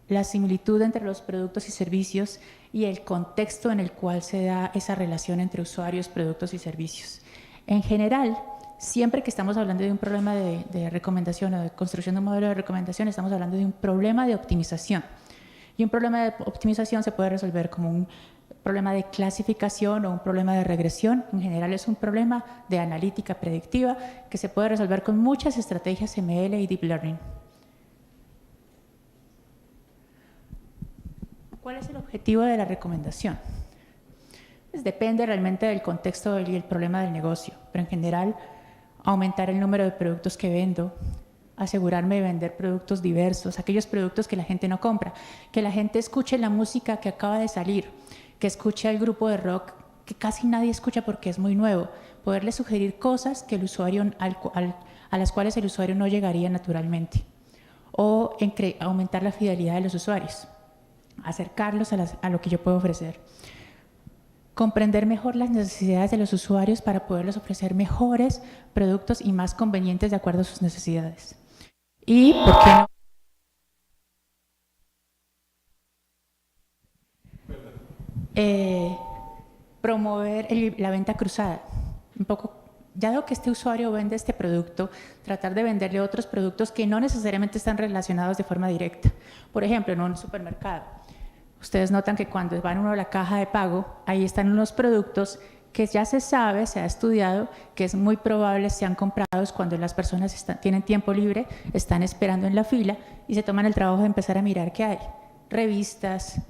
la similitud entre los productos y servicios y el contexto en el cual se da esa relación entre usuarios, productos y servicios. En general, siempre que estamos hablando de un problema de recomendación o de construcción de un modelo de recomendación, estamos hablando de un problema de optimización. Y un problema de optimización se puede resolver como un problema de clasificación o un problema de regresión. En general es un problema de analítica predictiva que se puede resolver con muchas estrategias ML y Deep Learning. ¿Cuál es el objetivo de la recomendación? Pues depende realmente del contexto y el problema del negocio, pero en general aumentar el número de productos que vendo, asegurarme de vender productos diversos, aquellos productos que la gente no compra, que la gente escuche la música que acaba de salir, que escuche el grupo de rock que casi nadie escucha porque es muy nuevo, poderle sugerir cosas que el usuario, a las cuales el usuario no llegaría naturalmente, o aumentar la fidelidad de los usuarios, acercarlos a lo que yo puedo ofrecer. Comprender mejor las necesidades de los usuarios para poderles ofrecer mejores productos y más convenientes de acuerdo a sus necesidades. Y, ¿por qué no? Promover la venta cruzada. Un poco, dado que este usuario vende este producto, tratar de venderle otros productos que no necesariamente están relacionados de forma directa. Por ejemplo, en un supermercado. Ustedes notan que cuando van uno a la caja de pago, ahí están unos productos que ya se sabe, se ha estudiado, que es muy probable sean comprados cuando las personas tienen tiempo libre, están esperando en la fila y se toman el trabajo de empezar a mirar qué hay. Revistas,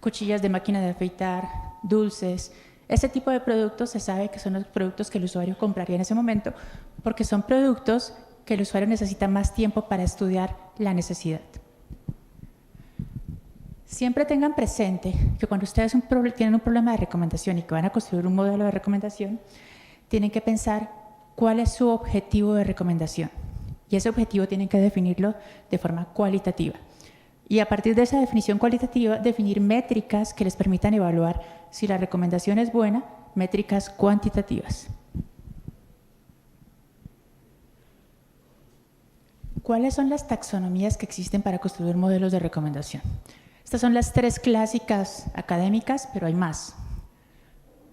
cuchillas de máquina de afeitar, dulces. Ese tipo de productos se sabe que son los productos que el usuario compraría en ese momento porque son productos que el usuario necesita más tiempo para estudiar la necesidad. Siempre tengan presente que cuando ustedes tienen un problema de recomendación y que van a construir un modelo de recomendación, tienen que pensar cuál es su objetivo de recomendación. Y ese objetivo tienen que definirlo de forma cualitativa. Y a partir de esa definición cualitativa, definir métricas que les permitan evaluar si la recomendación es buena, métricas cuantitativas. ¿Cuáles son las taxonomías que existen para construir modelos de recomendación? Estas son las tres clásicas académicas, pero hay más.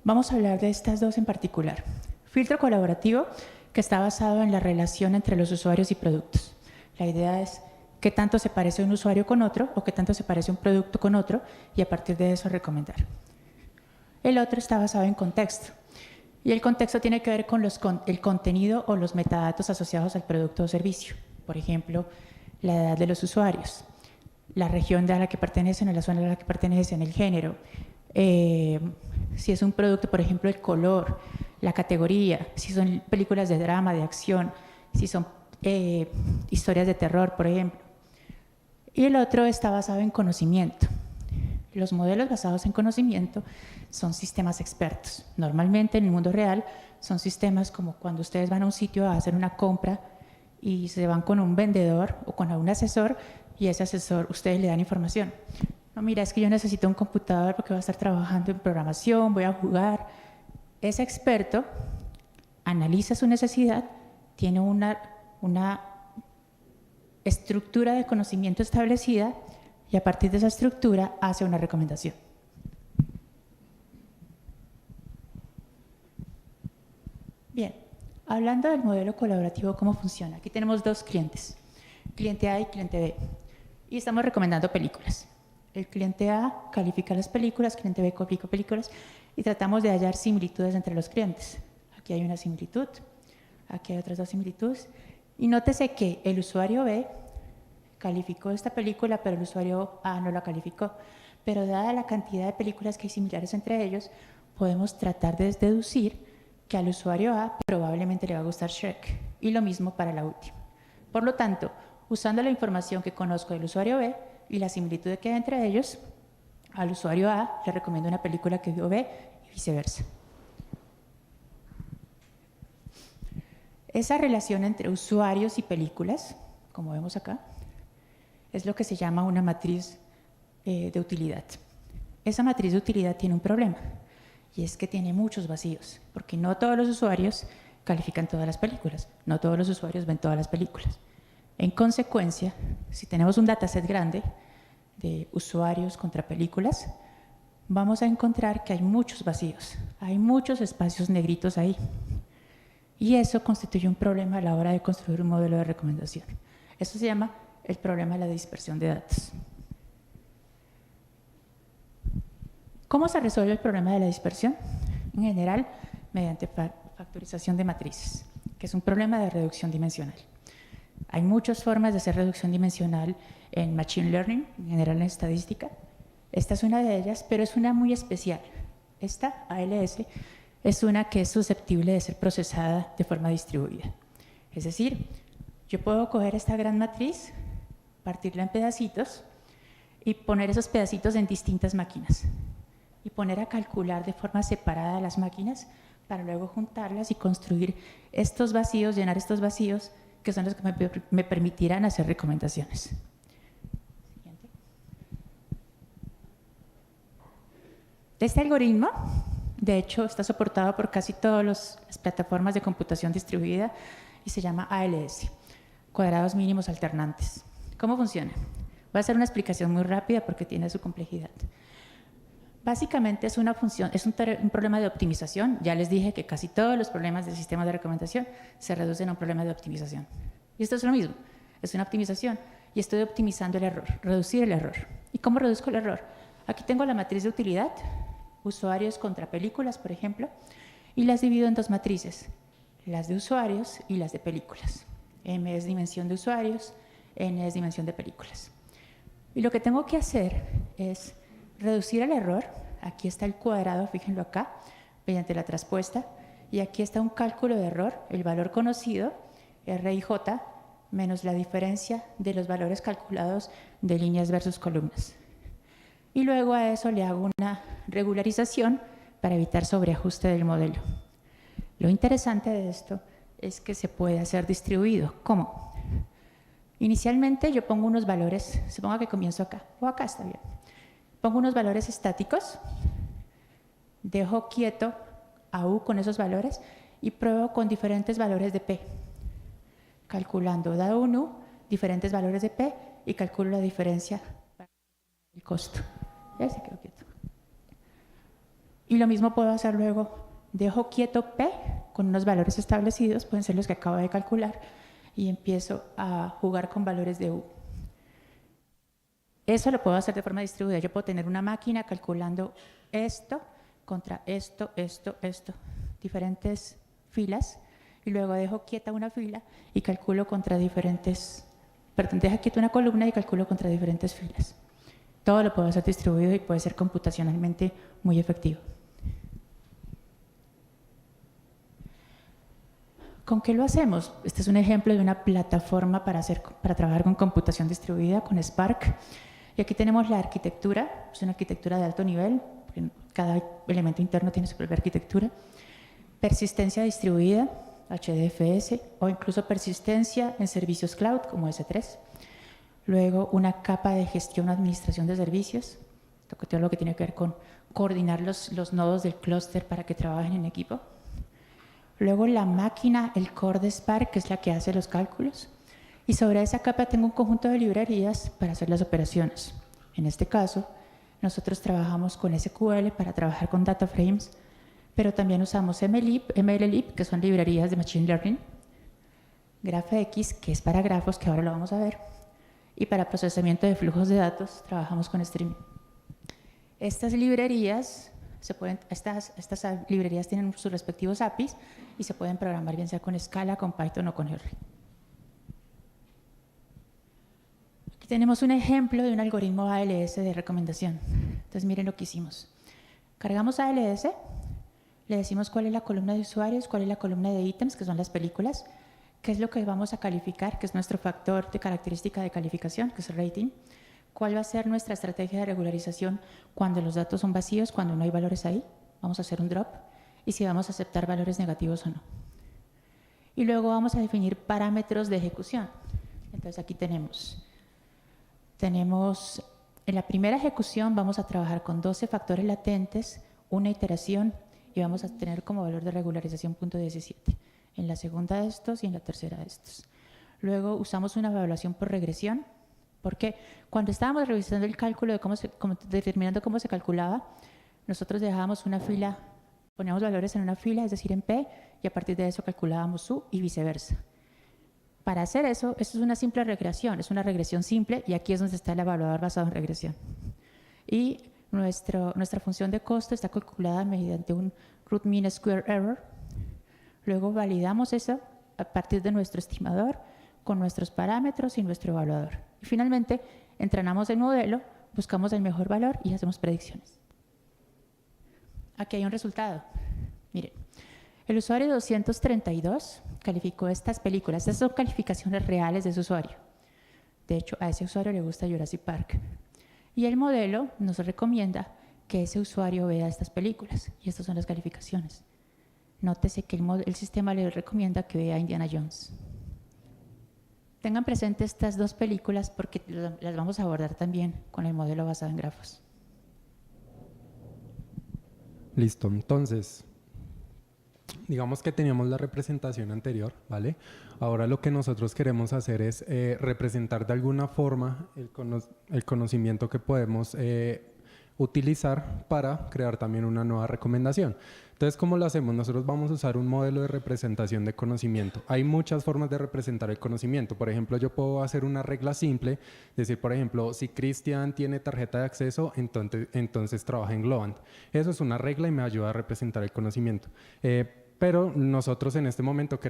Vamos a hablar de estas dos en particular. Filtro colaborativo, que está basado en la relación entre los usuarios y productos. La idea es qué tanto se parece un usuario con otro o qué tanto se parece un producto con otro y a partir de eso recomendar. El otro está basado en contexto. Y el contexto tiene que ver con el contenido o los metadatos asociados al producto o servicio. Por ejemplo, la edad de los usuarios, la región a la que pertenecen o la zona a la que pertenecen, el género, si es un producto, por ejemplo, el color, la categoría, si son películas de drama, de acción, si son historias de terror, por ejemplo. Y el otro está basado en conocimiento. Los modelos basados en conocimiento son sistemas expertos. Normalmente en el mundo real son sistemas como cuando ustedes van a un sitio a hacer una compra y se van con un vendedor o con un asesor y ese asesor, ustedes le dan información. No, mira, es que yo necesito un computador porque voy a estar trabajando en programación, voy a jugar. Ese experto analiza su necesidad, tiene una estructura de conocimiento establecida y a partir de esa estructura hace una recomendación. Bien, hablando del modelo colaborativo, ¿cómo funciona? Aquí tenemos dos clientes, cliente A y cliente B. Y estamos recomendando películas. El cliente A califica las películas, el cliente B califica películas y tratamos de hallar similitudes entre los clientes. Aquí hay una similitud, aquí hay otras dos similitudes. Y nótese que el usuario B calificó esta película, pero el usuario A no la calificó. Pero dada la cantidad de películas que hay similares entre ellos, podemos tratar de deducir que al usuario A probablemente le va a gustar Shrek. Y lo mismo para la última. Por lo tanto, usando la información que conozco del usuario B y la similitud que hay entre ellos, al usuario A le recomiendo una película que vio B y viceversa. Esa relación entre usuarios y películas, como vemos acá, es lo que se llama una matriz de utilidad. Esa matriz de utilidad tiene un problema, y es que tiene muchos vacíos, porque no todos los usuarios califican todas las películas, no todos los usuarios ven todas las películas. En consecuencia, si tenemos un dataset grande de usuarios contra películas, vamos a encontrar que hay muchos vacíos, hay muchos espacios negritos ahí. Y eso constituye un problema a la hora de construir un modelo de recomendación. Eso se llama el problema de la dispersión de datos. ¿Cómo se resuelve el problema de la dispersión? En general, mediante factorización de matrices, que es un problema de reducción dimensional. Hay muchas formas de hacer reducción dimensional en Machine Learning, en general en estadística. Esta es una de ellas, pero es una muy especial. Esta, ALS, es una que es susceptible de ser procesada de forma distribuida. Es decir, yo puedo coger esta gran matriz, partirla en pedacitos y poner esos pedacitos en distintas máquinas y poner a calcular de forma separada las máquinas para luego juntarlas y construir estos vacíos, llenar estos vacíos, que son los que me permitirán hacer recomendaciones. Siguiente. Este algoritmo, de hecho, está soportado por casi todas las plataformas de computación distribuida y se llama ALS, cuadrados mínimos alternantes. ¿Cómo funciona? Voy a hacer una explicación muy rápida porque tiene su complejidad. Básicamente es una función, es un problema de optimización. Ya les dije que casi todos los problemas del sistema de recomendación se reducen a un problema de optimización. Y esto es lo mismo, es una optimización y estoy optimizando el error, reducir el error. ¿Y cómo reduzco el error? Aquí tengo la matriz de utilidad, usuarios contra películas, por ejemplo, y las divido en dos matrices, las de usuarios y las de películas. M es dimensión de usuarios, N es dimensión de películas. Y lo que tengo que hacer es reducir el error. Aquí está el cuadrado, fíjenlo acá, mediante la traspuesta, y aquí está un cálculo de error, el valor conocido, R y J, menos la diferencia de los valores calculados de líneas versus columnas. Y luego a eso le hago una regularización para evitar sobreajuste del modelo. Lo interesante de esto es que se puede hacer distribuido. ¿Cómo? Inicialmente yo pongo unos valores, suponga que comienzo acá, o acá está bien. Pongo unos valores estáticos, dejo quieto a U con esos valores y pruebo con diferentes valores de P. Calculando, dado un U, diferentes valores de P y calculo la diferencia para el costo. Ya se quedó quieto. Y lo mismo puedo hacer luego, dejo quieto P con unos valores establecidos, pueden ser los que acabo de calcular, y empiezo a jugar con valores de U. Eso lo puedo hacer de forma distribuida. Yo puedo tener una máquina calculando esto contra esto, diferentes filas, y luego dejo quieta una fila y calculo contra diferentes, perdón, dejo quieta una columna y calculo contra diferentes filas. Todo lo puedo hacer distribuido y puede ser computacionalmente muy efectivo. ¿Con qué lo hacemos? Este es un ejemplo de una plataforma para trabajar con computación distribuida, con Spark. Y aquí tenemos la arquitectura, es una arquitectura de alto nivel, porque cada elemento interno tiene su propia arquitectura. Persistencia distribuida, HDFS, o incluso persistencia en servicios cloud, como S3. Luego, una capa de gestión o administración de servicios, todo lo que tiene que ver con coordinar los nodos del clúster para que trabajen en equipo. Luego, la máquina, el core de Spark, que es la que hace los cálculos. Y sobre esa capa tengo un conjunto de librerías para hacer las operaciones. En este caso, nosotros trabajamos con SQL para trabajar con data frames, pero también usamos MLlib, que son librerías de Machine Learning, GraphX, que es para grafos, que ahora lo vamos a ver, y para procesamiento de flujos de datos trabajamos con Streaming. Estas librerías, estas librerías tienen sus respectivos APIs y se pueden programar bien sea con Scala, con Python o con R. Tenemos un ejemplo de un algoritmo ALS de recomendación. Entonces miren lo que hicimos. Cargamos ALS, le decimos cuál es la columna de usuarios, cuál es la columna de ítems, que son las películas, qué es lo que vamos a calificar, que es nuestro factor de característica de calificación, que es el rating, cuál va a ser nuestra estrategia de regularización cuando los datos son vacíos, cuando no hay valores ahí, vamos a hacer un drop, y si vamos a aceptar valores negativos o no. Y luego vamos a definir parámetros de ejecución. Entonces aquí tenemos tenemos, en la primera ejecución vamos a trabajar con 12 factores latentes, una iteración, y vamos a tener como valor de regularización 0.17. En la segunda estos y en la tercera estos. Luego usamos una evaluación por regresión, porque cuando estábamos revisando el cálculo de determinando cómo se calculaba, nosotros dejábamos una fila, poníamos valores en una fila, es decir, en P, y a partir de eso calculábamos U y viceversa. Para hacer eso, esto es una simple regresión, es una regresión simple, y aquí es donde está el evaluador basado en regresión. Y nuestra función de costo está calculada mediante un root mean square error. Luego validamos eso a partir de nuestro estimador, con nuestros parámetros y nuestro evaluador. Y finalmente, entrenamos el modelo, buscamos el mejor valor y hacemos predicciones. Aquí hay un resultado. Miren, el usuario 232 calificó estas películas. Estas son calificaciones reales de ese usuario. De hecho, a ese usuario le gusta Jurassic Park. Y el modelo nos recomienda que ese usuario vea estas películas. Y estas son las calificaciones. Nótese que el sistema le recomienda que vea Indiana Jones. Tengan presente estas dos películas porque las vamos a abordar también con el modelo basado en grafos. Listo, entonces, digamos que teníamos la representación anterior, ¿vale? Ahora lo que nosotros queremos hacer es representar de alguna forma el conocimiento que podemos utilizar para crear también una nueva recomendación. Entonces, ¿cómo lo hacemos? Nosotros vamos a usar un modelo de representación de conocimiento. Hay muchas formas de representar el conocimiento. Por ejemplo, yo puedo hacer una regla simple, decir, por ejemplo, si Cristian tiene tarjeta de acceso, entonces trabaja en Globant. Eso es una regla y me ayuda a representar el conocimiento. Pero nosotros en este momento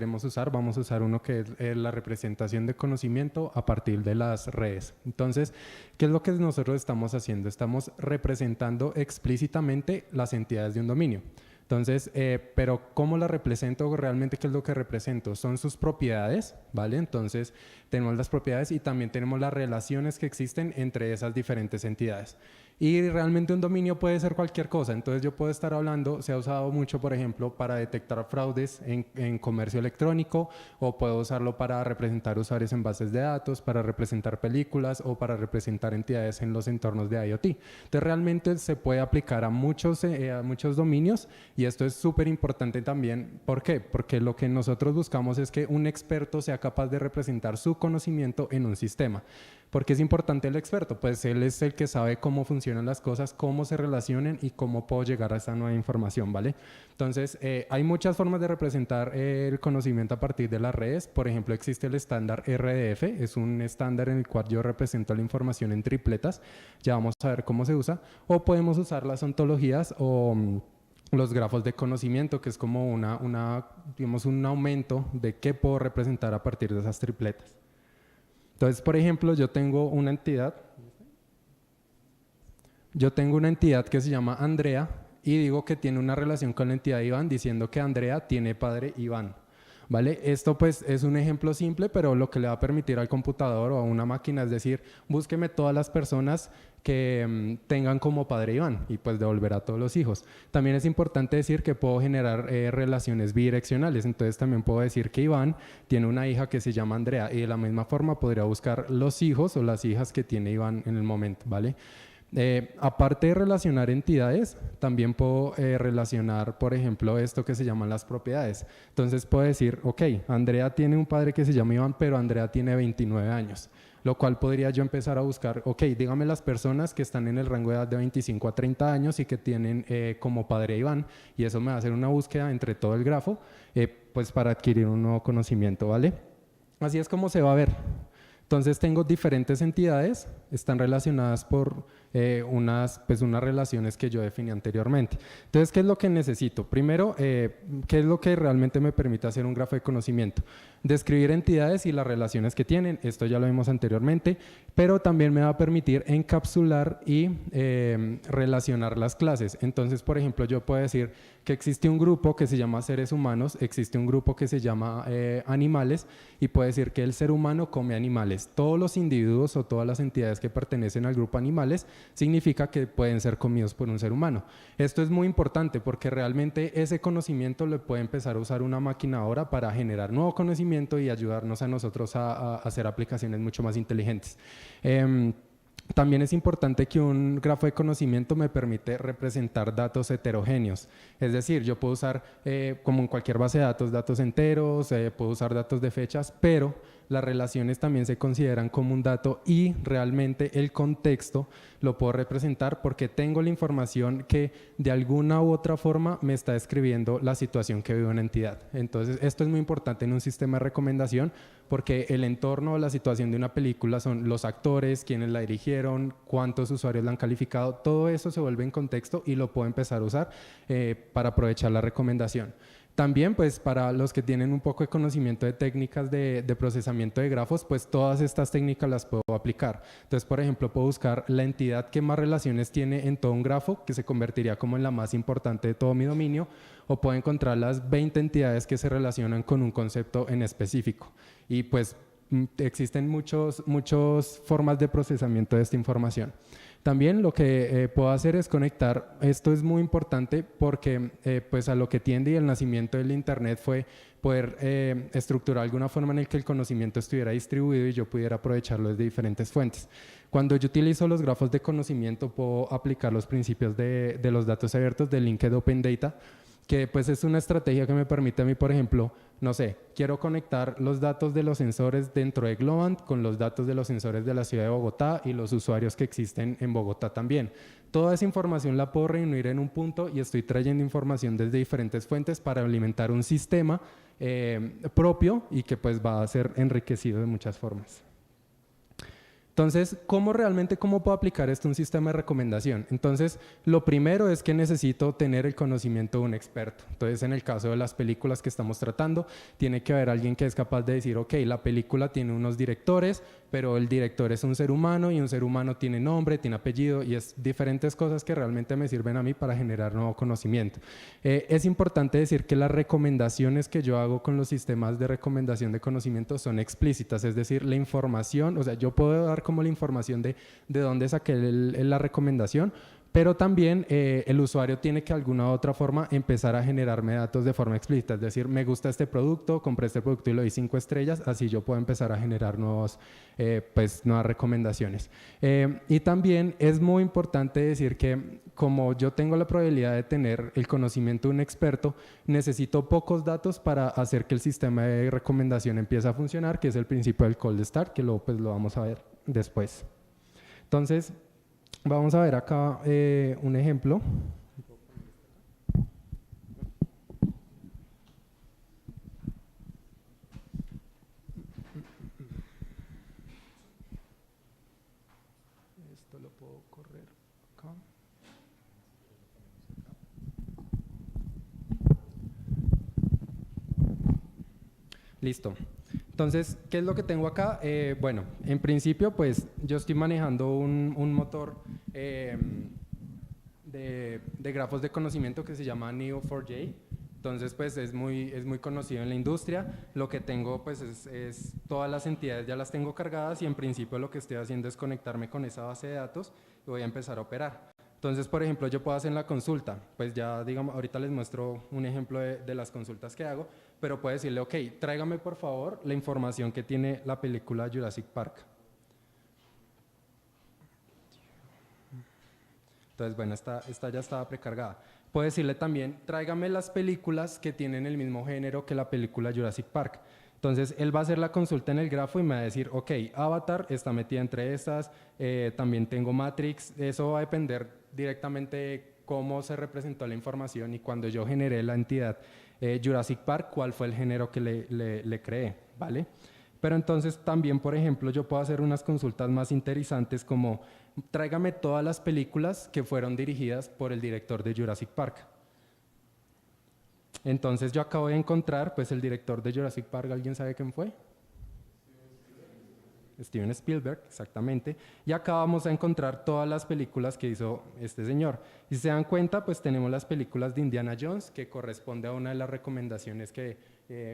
vamos a usar uno que es la representación de conocimiento a partir de las redes. Entonces, ¿qué es lo que nosotros estamos haciendo? Estamos representando explícitamente las entidades de un dominio. Entonces, pero ¿cómo la represento? Realmente, ¿qué es lo que represento? Son sus propiedades, ¿vale? Entonces, tenemos las propiedades y también tenemos las relaciones que existen entre esas diferentes entidades. Y realmente un dominio puede ser cualquier cosa. Entonces, yo puedo estar hablando, se ha usado mucho, por ejemplo, para detectar fraudes en comercio electrónico, o puedo usarlo para representar usuarios en bases de datos, para representar películas o para representar entidades en los entornos de IoT. Entonces, realmente se puede aplicar a muchos dominios. Y esto es súper importante también. ¿Por qué? Porque lo que nosotros buscamos es que un experto sea capaz de representar su conocimiento en un sistema. ¿Por qué es importante el experto? Pues él es el que sabe cómo funcionan las cosas, cómo se relacionan y cómo puedo llegar a esa nueva información, ¿vale? Entonces, hay muchas formas de representar el conocimiento a partir de las redes. Por ejemplo, existe el estándar RDF, es un estándar en el cual yo represento la información en tripletas. Ya vamos a ver cómo se usa. O podemos usar las ontologías o los grafos de conocimiento, que es como digamos, un aumento de qué puedo representar a partir de esas tripletas. Entonces, por ejemplo, yo tengo una entidad que se llama Andrea y digo que tiene una relación con la entidad Iván diciendo que Andrea tiene padre Iván. ¿Vale? Esto pues es un ejemplo simple, pero lo que le va a permitir al computador o a una máquina es decir, búsqueme todas las personas que tengan como padre Iván y pues devolverá a todos los hijos. También es importante decir que puedo generar relaciones bidireccionales, entonces también puedo decir que Iván tiene una hija que se llama Andrea y de la misma forma podría buscar los hijos o las hijas que tiene Iván en el momento, ¿vale? Aparte de relacionar entidades, también puedo relacionar, por ejemplo, esto que se llaman las propiedades. Entonces puedo decir, ok, Andrea tiene un padre que se llama Iván, pero Andrea tiene 29 años, lo cual podría yo empezar a buscar, ok, dígame las personas que están en el rango de edad de 25 a 30 años y que tienen como padre a Iván, y eso me va a hacer una búsqueda entre todo el grafo, pues para adquirir un nuevo conocimiento, ¿vale? Así es como se va a ver. Entonces tengo diferentes entidades, están relacionadas por unas relaciones que yo definí anteriormente. Entonces, ¿qué es lo que necesito? Primero, ¿qué es lo que realmente me permite hacer un grafo de conocimiento? Describir entidades y las relaciones que tienen, esto ya lo vimos anteriormente, pero también me va a permitir encapsular y relacionar las clases. Entonces, por ejemplo, yo puedo decir que existe un grupo que se llama seres humanos, existe un grupo que se llama animales, y puedo decir que el ser humano come animales. Todos los individuos o todas las entidades que pertenecen al grupo animales significa que pueden ser comidos por un ser humano. Esto es muy importante porque realmente ese conocimiento lo puede empezar a usar una máquina ahora para generar nuevo conocimiento y ayudarnos a nosotros a hacer aplicaciones mucho más inteligentes. También es importante que un grafo de conocimiento me permite representar datos heterogéneos. Es decir, yo puedo usar, como en cualquier base de datos, datos enteros, puedo usar datos de fechas, pero las relaciones también se consideran como un dato y realmente el contexto lo puedo representar porque tengo la información que de alguna u otra forma me está describiendo la situación que vive una entidad. Entonces, esto es muy importante en un sistema de recomendación porque el entorno o la situación de una película son los actores, quienes la dirigieron, cuántos usuarios la han calificado, todo eso se vuelve en contexto y lo puedo empezar a usar para aprovechar la recomendación. También, pues, para los que tienen un poco de conocimiento de técnicas de procesamiento de grafos, pues todas estas técnicas las puedo aplicar. Entonces, por ejemplo, puedo buscar la entidad que más relaciones tiene en todo un grafo, que se convertiría como en la más importante de todo mi dominio, o puedo encontrar las 20 entidades que se relacionan con un concepto en específico. Y pues existen muchas formas de procesamiento de esta información. También lo que puedo hacer es conectar, esto es muy importante porque pues a lo que tiende y el nacimiento del Internet fue poder estructurar alguna forma en la que el conocimiento estuviera distribuido y yo pudiera aprovecharlo desde diferentes fuentes. Cuando yo utilizo los grafos de conocimiento puedo aplicar los principios de los datos abiertos del Linked Open Data, que pues es una estrategia que me permite a mí, por ejemplo, no sé, quiero conectar los datos de los sensores dentro de Globant con los datos de los sensores de la ciudad de Bogotá y los usuarios que existen en Bogotá también. Toda esa información la puedo reunir en un punto y estoy trayendo información desde diferentes fuentes para alimentar un sistema propio y que pues va a ser enriquecido de muchas formas. Entonces, ¿cómo puedo aplicar esto a un sistema de recomendación? Entonces, lo primero es que necesito tener el conocimiento de un experto. Entonces, en el caso de las películas que estamos tratando, tiene que haber alguien que es capaz de decir, ok, la película tiene unos directores, pero el director es un ser humano y un ser humano tiene nombre, tiene apellido y es diferentes cosas que realmente me sirven a mí para generar nuevo conocimiento. Es importante decir que las recomendaciones que yo hago con los sistemas de recomendación de conocimiento son explícitas, es decir, la información, o sea, yo puedo dar como la información de dónde saqué la recomendación, pero también el usuario tiene que de alguna u otra forma empezar a generarme datos de forma explícita, es decir, me gusta este producto, compré este producto y le doy 5 estrellas, así yo puedo empezar a generar nuevas recomendaciones. Y también es muy importante decir que como yo tengo la probabilidad de tener el conocimiento de un experto, necesito pocos datos para hacer que el sistema de recomendación empiece a funcionar, que es el principio del cold start, que luego pues lo vamos a ver después. Entonces, vamos a ver acá un ejemplo. Esto lo puedo correr acá. Listo. Entonces, ¿qué es lo que tengo acá? Bueno, en principio, pues yo estoy manejando un motor de grafos de conocimiento que se llama Neo4j. Entonces, pues es muy conocido en la industria. Lo que tengo, pues es todas las entidades ya las tengo cargadas y en principio lo que estoy haciendo es conectarme con esa base de datos y voy a empezar a operar. Entonces, por ejemplo, yo puedo hacer la consulta, pues ya digamos, ahorita les muestro un ejemplo de las consultas que hago, pero puedo decirle, ok, tráigame por favor la información que tiene la película Jurassic Park. Entonces, bueno, esta ya estaba precargada. Puedo decirle también, tráigame las películas que tienen el mismo género que la película Jurassic Park. Entonces, él va a hacer la consulta en el grafo y me va a decir, ok, Avatar está metida entre estas, también tengo Matrix, eso va a depender directamente de cómo se representó la información y cuando yo generé la entidad Jurassic Park, cuál fue el género que le creé, ¿vale? Pero entonces también, por ejemplo, yo puedo hacer unas consultas más interesantes como tráigame todas las películas que fueron dirigidas por el director de Jurassic Park. Entonces yo acabo de encontrar pues el director de Jurassic Park, ¿alguien sabe quién fue? Steven Spielberg, exactamente, y acá vamos a encontrar todas las películas que hizo este señor. Y si se dan cuenta, pues tenemos las películas de Indiana Jones, que corresponde a una de las recomendaciones que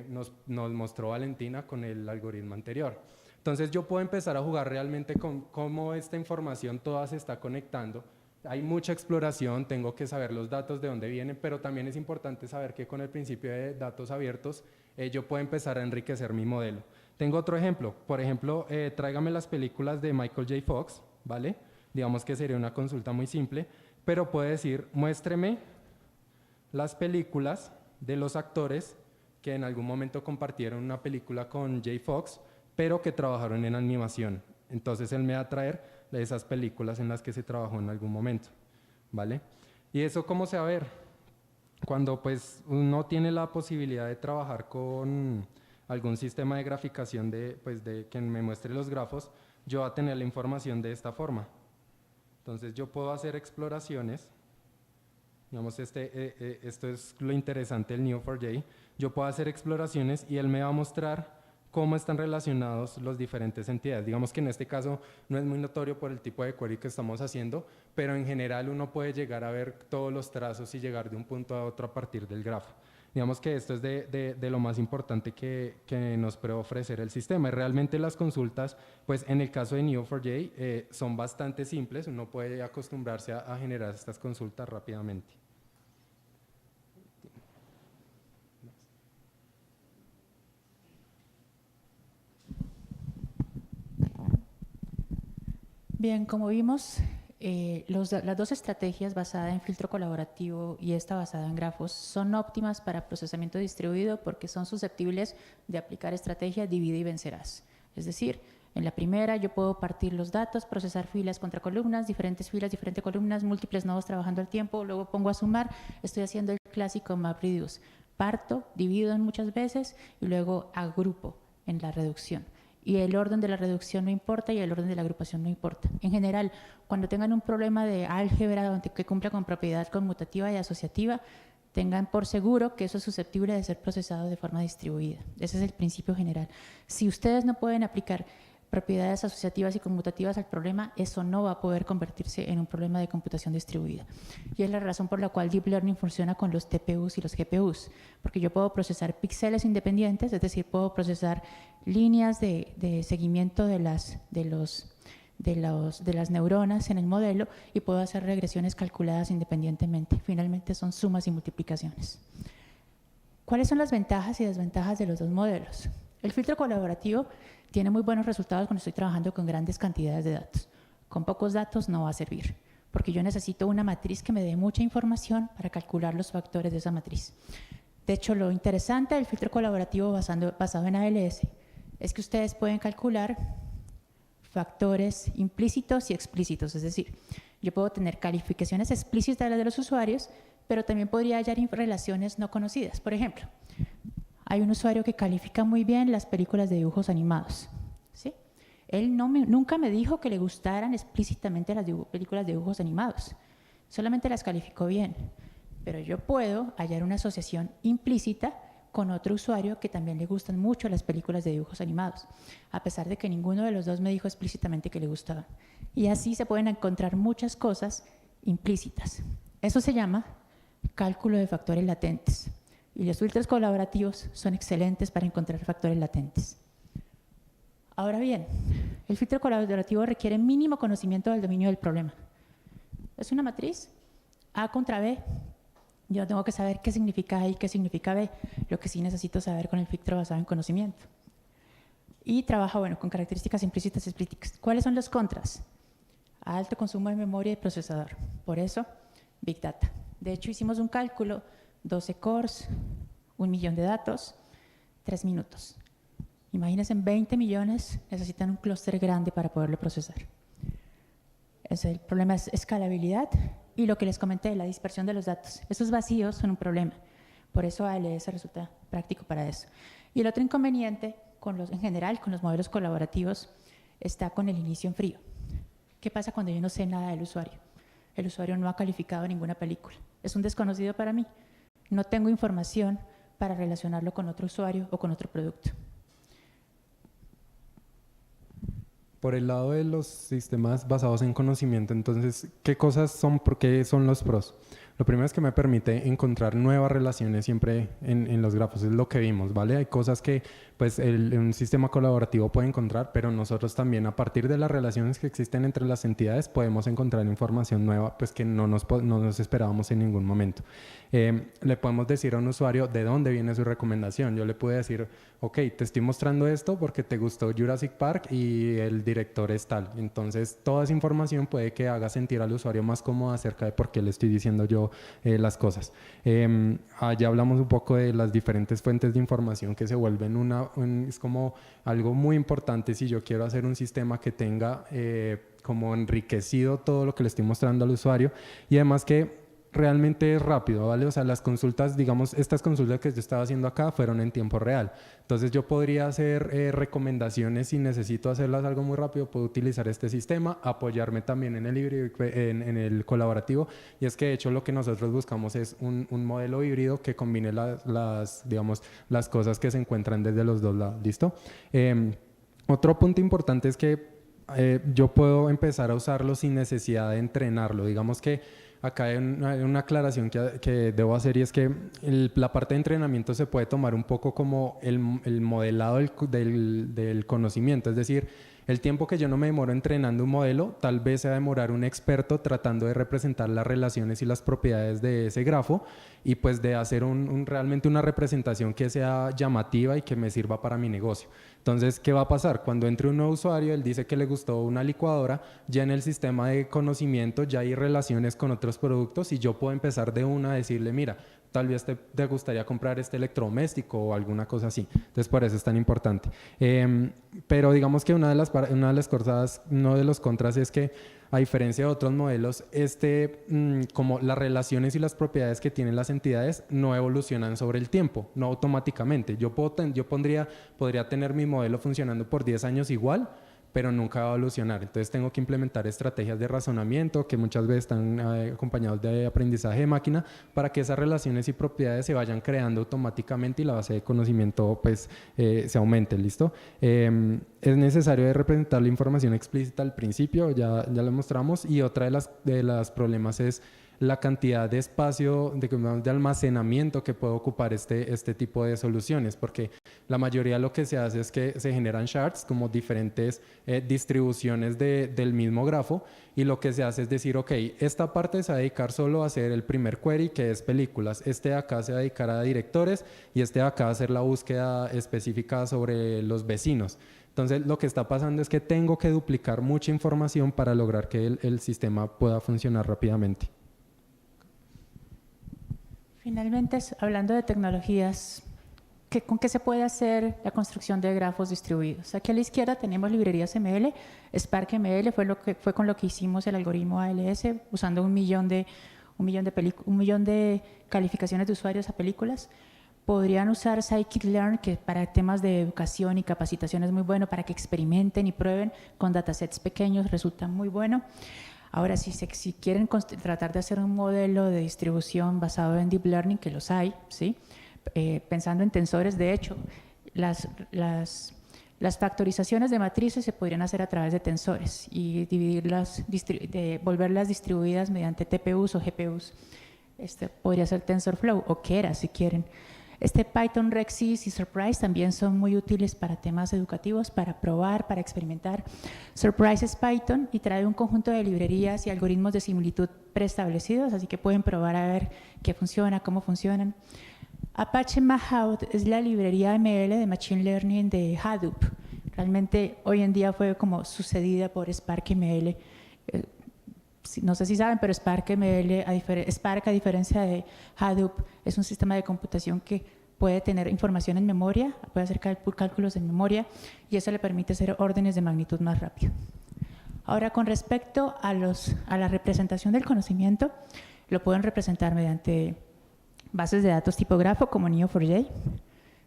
nos mostró Valentina con el algoritmo anterior. Entonces yo puedo empezar a jugar realmente con cómo esta información toda se está conectando. Hay mucha exploración, tengo que saber los datos de dónde vienen, pero también es importante saber que con el principio de datos abiertos yo puedo empezar a enriquecer mi modelo. Tengo otro ejemplo, por ejemplo, tráigame las películas de Michael J. Fox, ¿vale? Digamos que sería una consulta muy simple, pero puede decir, muéstreme las películas de los actores que en algún momento compartieron una película con Jay Fox, pero que trabajaron en animación. Entonces él me va a traer de esas películas en las que se trabajó en algún momento, ¿vale? ¿Y eso cómo se va a ver? Cuando pues uno tiene la posibilidad de trabajar con algún sistema de graficación de que me muestre los grafos, yo voy a tener la información de esta forma. Entonces yo puedo hacer exploraciones, digamos esto es lo interesante del Neo4j, yo puedo hacer exploraciones y él me va a mostrar cómo están relacionados las diferentes entidades. Digamos que en este caso no es muy notorio por el tipo de query que estamos haciendo, pero en general uno puede llegar a ver todos los trazos y llegar de un punto a otro a partir del grafo. Digamos que esto es de lo más importante que nos puede ofrecer el sistema. Y realmente las consultas, pues en el caso de Neo4j, son bastante simples, uno puede acostumbrarse a generar estas consultas rápidamente. Bien, como vimos, las dos estrategias basada en filtro colaborativo y esta basada en grafos son óptimas para procesamiento distribuido porque son susceptibles de aplicar estrategia divide y vencerás. Es decir, en la primera yo puedo partir los datos, procesar filas contra columnas, diferentes filas, diferentes columnas, múltiples nodos trabajando al tiempo, luego pongo a sumar, estoy haciendo el clásico MapReduce. Parto, divido en muchas veces y luego agrupo en la reducción. Y el orden de la reducción no importa y el orden de la agrupación no importa. En general, cuando tengan un problema de álgebra que cumpla con propiedad conmutativa y asociativa, tengan por seguro que eso es susceptible de ser procesado de forma distribuida. Ese es el principio general. Si ustedes no pueden aplicar propiedades asociativas y conmutativas al problema, eso no va a poder convertirse en un problema de computación distribuida. Y es la razón por la cual Deep Learning funciona con los TPUs y los GPUs, porque yo puedo procesar píxeles independientes, es decir, puedo procesar líneas de seguimiento de las neuronas en el modelo y puedo hacer regresiones calculadas independientemente. Finalmente son sumas y multiplicaciones. ¿Cuáles son las ventajas y desventajas de los dos modelos? El filtro colaborativo tiene muy buenos resultados cuando estoy trabajando con grandes cantidades de datos. Con pocos datos no va a servir, porque yo necesito una matriz que me dé mucha información para calcular los factores de esa matriz. De hecho, lo interesante del filtro colaborativo basado en ALS es que ustedes pueden calcular factores implícitos y explícitos, es decir, yo puedo tener calificaciones explícitas de los usuarios, pero también podría hallar relaciones no conocidas. Por ejemplo, hay un usuario que califica muy bien las películas de dibujos animados, ¿sí? Él nunca me dijo que le gustaran explícitamente las películas de dibujos animados, solamente las calificó bien, pero yo puedo hallar una asociación implícita con otro usuario que también le gustan mucho las películas de dibujos animados, a pesar de que ninguno de los dos me dijo explícitamente que le gustaban. Y así se pueden encontrar muchas cosas implícitas. Eso se llama cálculo de factores latentes. Y los filtros colaborativos son excelentes para encontrar factores latentes. Ahora bien, el filtro colaborativo requiere mínimo conocimiento del dominio del problema. Es una matriz A contra B. Yo tengo que saber qué significa A y qué significa B, lo que sí necesito saber con el filtro basado en conocimiento. Y trabaja con características implícitas y explícitas. ¿Cuáles son los contras? Alto consumo de memoria y procesador. Por eso, Big Data. De hecho, hicimos un cálculo, 12 cores, 1 millón de datos, 3 minutos. Imagínense, 20 millones necesitan un clúster grande para poderlo procesar. El problema es escalabilidad y lo que les comenté, la dispersión de los datos. Esos vacíos son un problema. Por eso ALS resulta práctico para eso. Y el otro inconveniente, en general, con los modelos colaborativos, está con el inicio en frío. ¿Qué pasa cuando yo no sé nada del usuario? El usuario no ha calificado ninguna película. Es un desconocido para mí. No tengo información para relacionarlo con otro usuario o con otro producto. Por el lado de los sistemas basados en conocimiento, entonces, ¿qué cosas son, por qué son los pros? Lo primero es que me permite encontrar nuevas relaciones siempre en los grafos, es lo que vimos, ¿vale? Hay cosas que pues un sistema colaborativo puede encontrar, pero nosotros también a partir de las relaciones que existen entre las entidades podemos encontrar información nueva pues que no nos esperábamos en ningún momento. Le podemos decir a un usuario de dónde viene su recomendación. Yo le puedo decir, ok, te estoy mostrando esto porque te gustó Jurassic Park y el director es tal. Entonces, toda esa información puede que haga sentir al usuario más cómodo acerca de por qué le estoy diciendo yo las cosas. Ya hablamos un poco de las diferentes fuentes de información que se vuelven es como algo muy importante si yo quiero hacer un sistema que tenga como enriquecido todo lo que le estoy mostrando al usuario y además que realmente es rápido, ¿vale? O sea, las consultas, digamos, estas consultas que yo estaba haciendo acá fueron en tiempo real. Entonces yo podría hacer recomendaciones si necesito hacerlas algo muy rápido, puedo utilizar este sistema, apoyarme también en el híbrido, en el colaborativo. Y es que de hecho lo que nosotros buscamos es un modelo híbrido que combine digamos, las cosas que se encuentran desde los dos lados, ¿listo? Otro punto importante es que yo puedo empezar a usarlo sin necesidad de entrenarlo. Digamos que acá hay una aclaración que debo hacer y es que la parte de entrenamiento se puede tomar un poco como el modelado del conocimiento, es decir, el tiempo que yo no me demoro entrenando un modelo, tal vez se va a demorar un experto tratando de representar las relaciones y las propiedades de ese grafo y pues de hacer realmente una representación que sea llamativa y que me sirva para mi negocio. Entonces, ¿qué va a pasar? Cuando entre un nuevo usuario, él dice que le gustó una licuadora, ya en el sistema de conocimiento ya hay relaciones con otros productos y yo puedo empezar de una a decirle, mira, tal vez te gustaría comprar este electrodoméstico o alguna cosa así. Entonces, por eso es tan importante. Pero digamos que una de las cosas, uno de los contras es que a diferencia de otros modelos, como las relaciones y las propiedades que tienen las entidades no evolucionan sobre el tiempo, no automáticamente. Yo podría tener mi modelo funcionando por 10 años igual, pero nunca va a evolucionar. Entonces tengo que implementar estrategias de razonamiento que muchas veces están acompañados de aprendizaje de máquina para que esas relaciones y propiedades se vayan creando automáticamente y la base de conocimiento pues se aumente, ¿listo? Es necesario representar la información explícita al principio, ya lo mostramos, y otra de las problemas es la cantidad de espacio de almacenamiento que puede ocupar este tipo de soluciones, porque la mayoría de lo que se hace es que se generan shards como diferentes distribuciones del mismo grafo, y lo que se hace es decir, ok, esta parte se va a dedicar solo a hacer el primer query, que es películas, este de acá se va a dedicar a directores y este de acá va a hacer la búsqueda específica sobre los vecinos. Entonces lo que está pasando es que tengo que duplicar mucha información para lograr que el sistema pueda funcionar rápidamente. Finalmente, hablando de tecnologías, ¿con qué se puede hacer la construcción de grafos distribuidos? Aquí a la izquierda tenemos librerías ML. Spark ML fue con lo que hicimos el algoritmo ALS, usando un millón de calificaciones de usuarios a películas. Podrían usar Scikit-learn, que para temas de educación y capacitación es muy bueno, para que experimenten y prueben con datasets pequeños, resulta muy bueno. Ahora, si quieren tratar de hacer un modelo de distribución basado en Deep Learning, que los hay, ¿sí? Pensando en tensores, de hecho, las factorizaciones de matrices se podrían hacer a través de tensores y volverlas distribuidas mediante TPUs o GPUs. Podría ser TensorFlow o Keras si quieren. Python, Rexys y Surprise también son muy útiles para temas educativos, para probar, para experimentar. Surprise es Python y trae un conjunto de librerías y algoritmos de similitud preestablecidos, así que pueden probar a ver qué funciona, cómo funcionan. Apache Mahout es la librería ML de Machine Learning de Hadoop. Realmente hoy en día fue como sucedida por Spark ML. No sé si saben, pero Spark a diferencia de Hadoop, es un sistema de computación que puede tener información en memoria, puede hacer cálculos en memoria, y eso le permite hacer órdenes de magnitud más rápido. Ahora, con respecto a la representación del conocimiento, lo pueden representar mediante bases de datos tipo grafo, como Neo4j,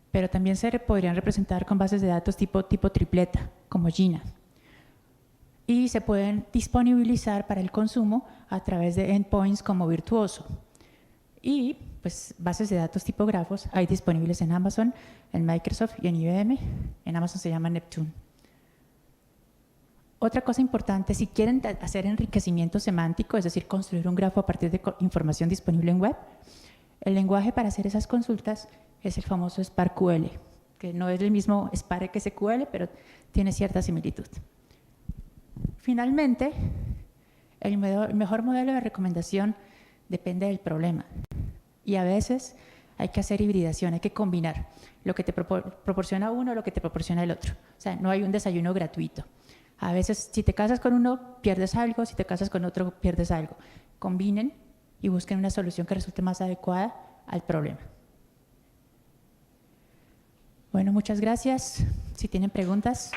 pero también se podrían representar con bases de datos tipo tripleta, como Gina. Y se pueden disponibilizar para el consumo a través de endpoints como Virtuoso. Y pues bases de datos tipo grafos hay disponibles en Amazon, en Microsoft y en IBM. En Amazon se llama Neptune. Otra cosa importante, si quieren hacer enriquecimiento semántico, es decir, construir un grafo a partir de información disponible en web, el lenguaje para hacer esas consultas es el famoso SparkQL, que no es el mismo Spark que SQL, pero tiene cierta similitud. Finalmente, el mejor modelo de recomendación depende del problema. Y a veces hay que hacer hibridación, hay que combinar lo que te proporciona uno, lo que te proporciona el otro. O sea, no hay un desayuno gratuito. A veces, si te casas con uno, pierdes algo, si te casas con otro, pierdes algo. Combinen y busquen una solución que resulte más adecuada al problema. Bueno, muchas gracias. Si tienen preguntas.